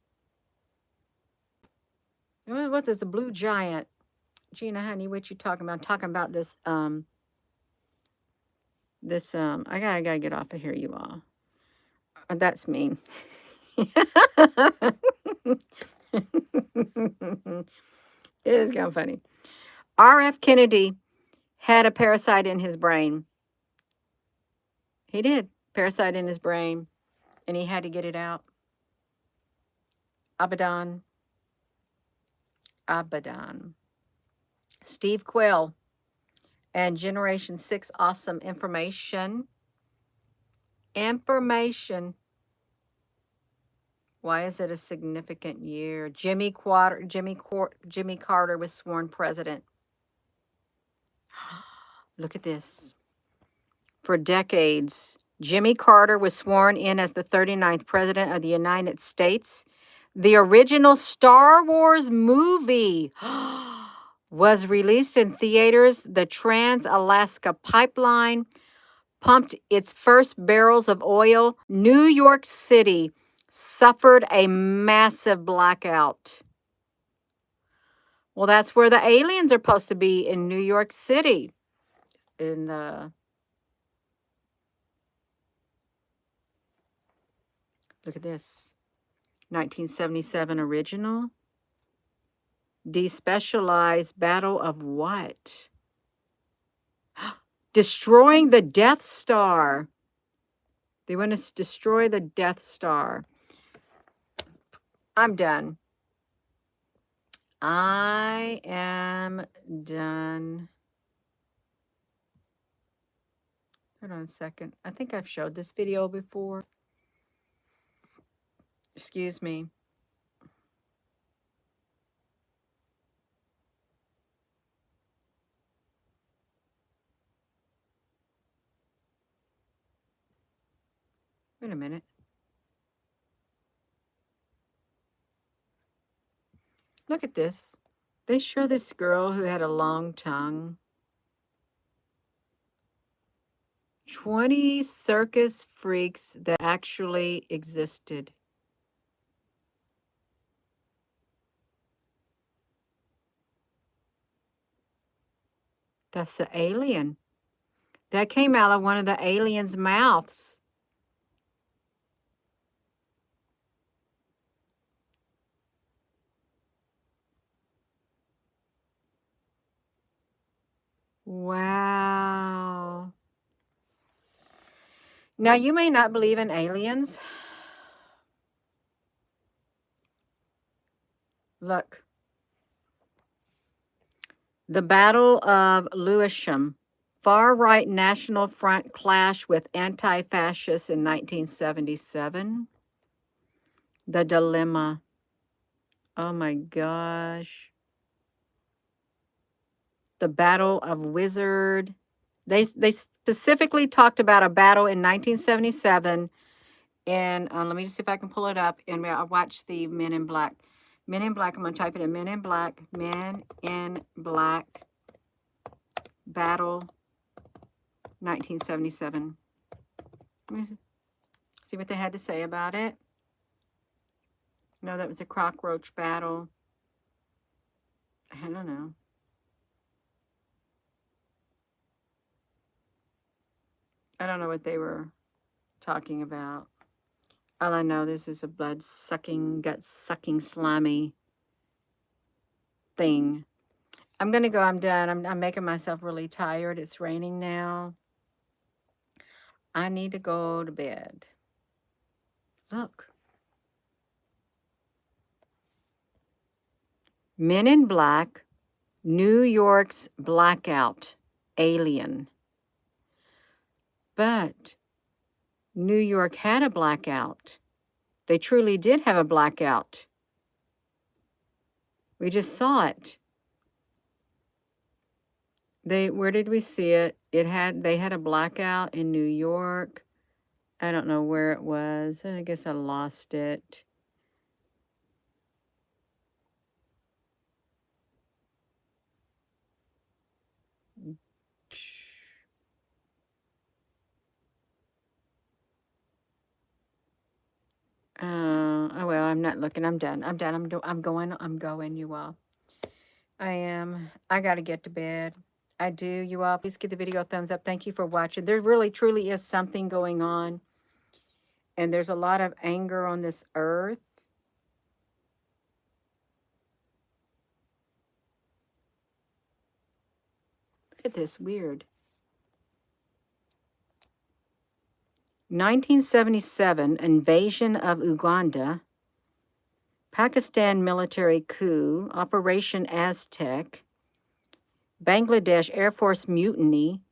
What is the blue giant? Gina, honey, what you talking about? I'm talking about this, I gotta get off of here, you all. That's me. It is kind of funny. R.F. Kennedy had a parasite in his brain. He did. Parasite in his brain. And he had to get it out. Abaddon. Steve Quayle and Generation 6 awesome information. Why is it a significant year? Jimmy Carter was sworn president. Look at this. For decades, Jimmy Carter was sworn in as the 39th president of the United States. The original Star Wars movie was released in theaters. The Trans-Alaska Pipeline pumped its first barrels of oil. New York City suffered a massive blackout. Well, that's where the aliens are supposed to be, in New York City. Look at this. 1977 original. Despecialized battle of what? Destroying the Death Star. They want to destroy the Death Star. I'm done. I am done. Hold on a second. I think I've showed this video before. Excuse me. Wait a minute. Look at this. They show this girl who had a long tongue. 20 circus freaks that actually existed. That's the alien. That came out of one of the aliens' mouths. Wow. Now, you may not believe in aliens. Look, the Battle of Lewisham, far-right National Front clash with anti-fascists in 1977. The dilemma. Oh my gosh. The Battle of Wizard. They specifically talked about a battle in 1977. And let me just see if I can pull it up. And I watched the Men in Black. Men in Black. I'm going to type it in. Men in Black. Men in Black. Battle 1977. Let me see what they had to say about it. No, that was a cockroach battle. I don't know. I don't know what they were talking about. All I know, this is a blood-sucking, gut-sucking, slimy thing. I'm going to go. I'm done. I'm making myself really tired. It's raining now. I need to go to bed. Look. Men in Black, New York's blackout, alien. But New York had a blackout. They truly did have a blackout. We just saw it. Where did we see it? They had a blackout in New York. I don't know where it was. I guess I lost it. Oh well, I'm not looking. I'm done. I'm done. I'm going, you all. I am. I got to get to bed. I do. You all, please give the video a thumbs up. Thank you for watching. There really, truly is something going on. And there's a lot of anger on this earth. Look at this. Weird. 1977, invasion of Uganda. Pakistan military coup. Operation Aztec. Bangladesh Air Force mutiny.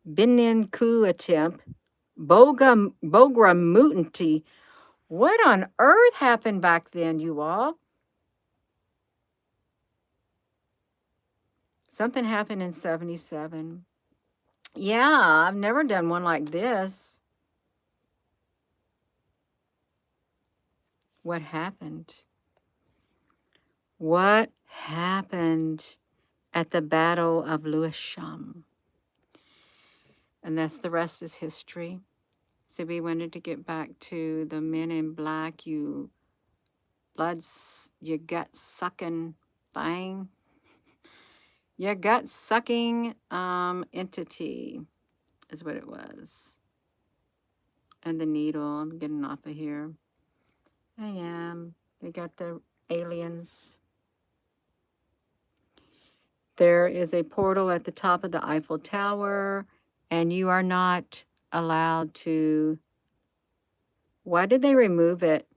Benin coup attempt. Bogra mutiny. What on earth happened back then, you all? Something happened in 77. Yeah, I've never done one like this. What happened? What happened at the Battle of Lewisham? And that's the rest is history. So we wanted to get back to the Men in Black, you gut-sucking thing. Your gut-sucking entity is what it was. And the needle, I'm getting off of here. I am. They got the aliens. There is a portal at the top of the Eiffel Tower, and you are not allowed to. Why did they remove it?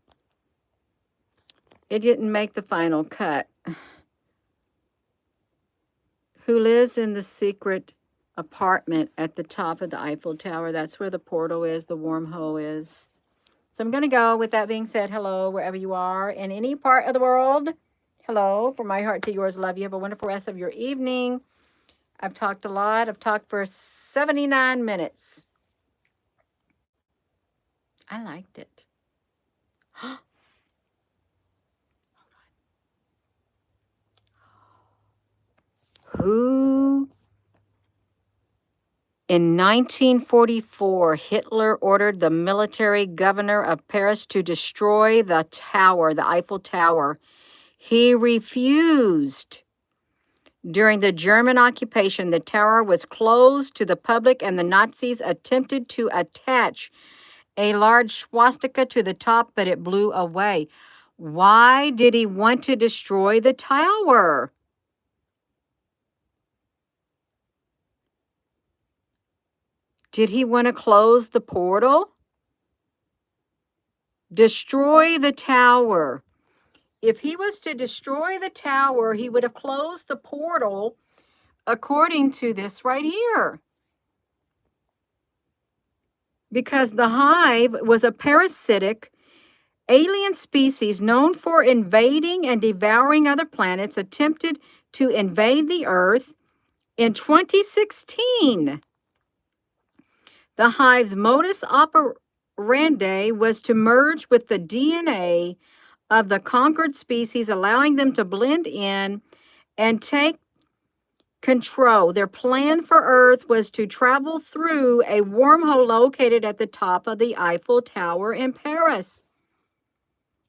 It didn't make the final cut. Who lives in the secret apartment at the top of the Eiffel Tower? That's where the portal is, the wormhole is. So I'm going to go. With that being said, hello, wherever you are, in any part of the world. Hello, from my heart to yours. Love you. Have a wonderful rest of your evening. I've talked a lot. I've talked for 79 minutes. I liked it. Who? In 1944, Hitler ordered the military governor of Paris to destroy the tower, the Eiffel Tower. He refused. During the German occupation, the tower was closed to the public, and the Nazis attempted to attach a large swastika to the top, but it blew away. Why did he want to destroy the tower? Did he want to close the portal? Destroy the tower. If he was to destroy the tower, he would have closed the portal according to this right here. Because the hive was a parasitic alien species known for invading and devouring other planets, attempted to invade the Earth in 2016. The hive's modus operandi was to merge with the DNA of the conquered species, allowing them to blend in and take control. Their plan for Earth was to travel through a wormhole located at the top of the Eiffel Tower in Paris.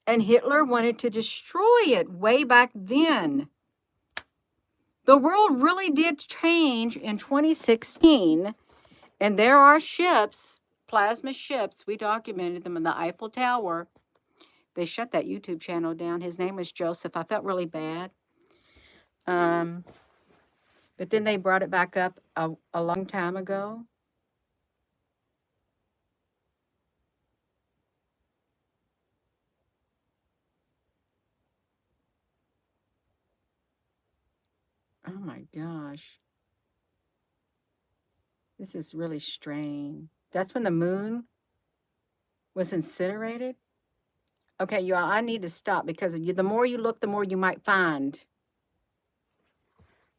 And Hitler wanted to destroy it way back then. The world really did change in 2016, and there are ships, plasma ships. We documented them in the Eiffel Tower. They shut that YouTube channel down. His name was Joseph. I felt really bad. But then they brought it back up a long time ago. Oh my gosh. This is really strange. That's when the moon was incinerated? Okay, y'all, I need to stop because the more you look, the more you might find.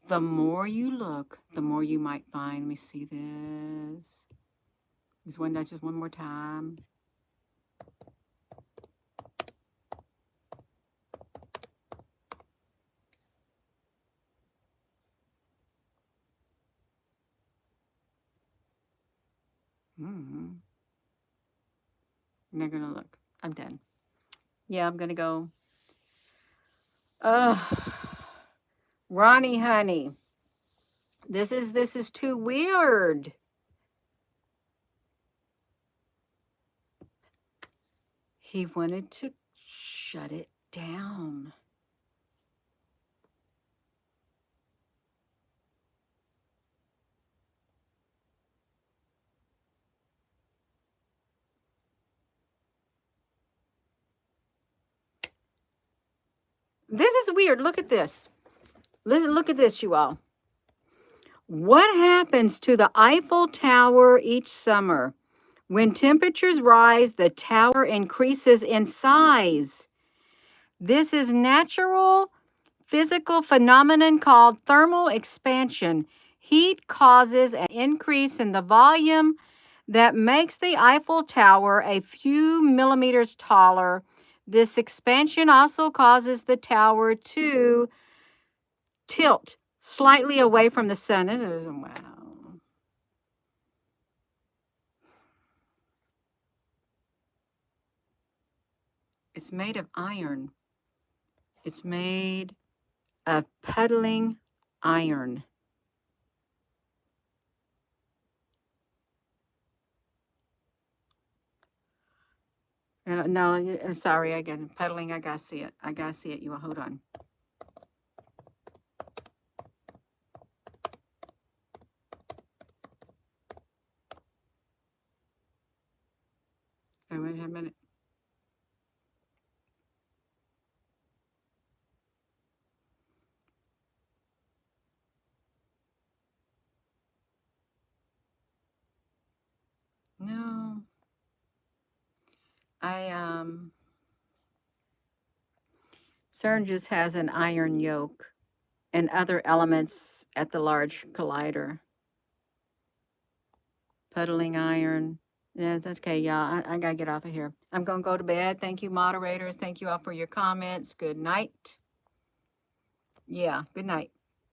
The more you look, the more you might find. Let me see this. Just one more time. I'm not gonna look. I'm done. Yeah, I'm gonna go. Ronnie, honey, this is too weird. He wanted to shut it down. This is weird. Look at this. Listen, look at this, you all. What happens to the Eiffel Tower each summer? When temperatures rise, the tower increases in size. This is natural physical phenomenon called thermal expansion. Heat causes an increase in the volume that makes the Eiffel Tower a few millimeters taller. This expansion also causes the tower to tilt slightly away from the sun. Wow. It's made of iron. It's made of puddling iron. No, sorry, again, puddling, I gotta see it. I gotta see it. You will hold on. Okay, wait a minute. No. CERN just has an iron yoke and other elements at the Large Collider. Puddling iron. Yeah, that's okay, y'all. I gotta get off of here. I'm gonna go to bed. Thank you, moderators. Thank you all for your comments. Good night. Yeah, good night.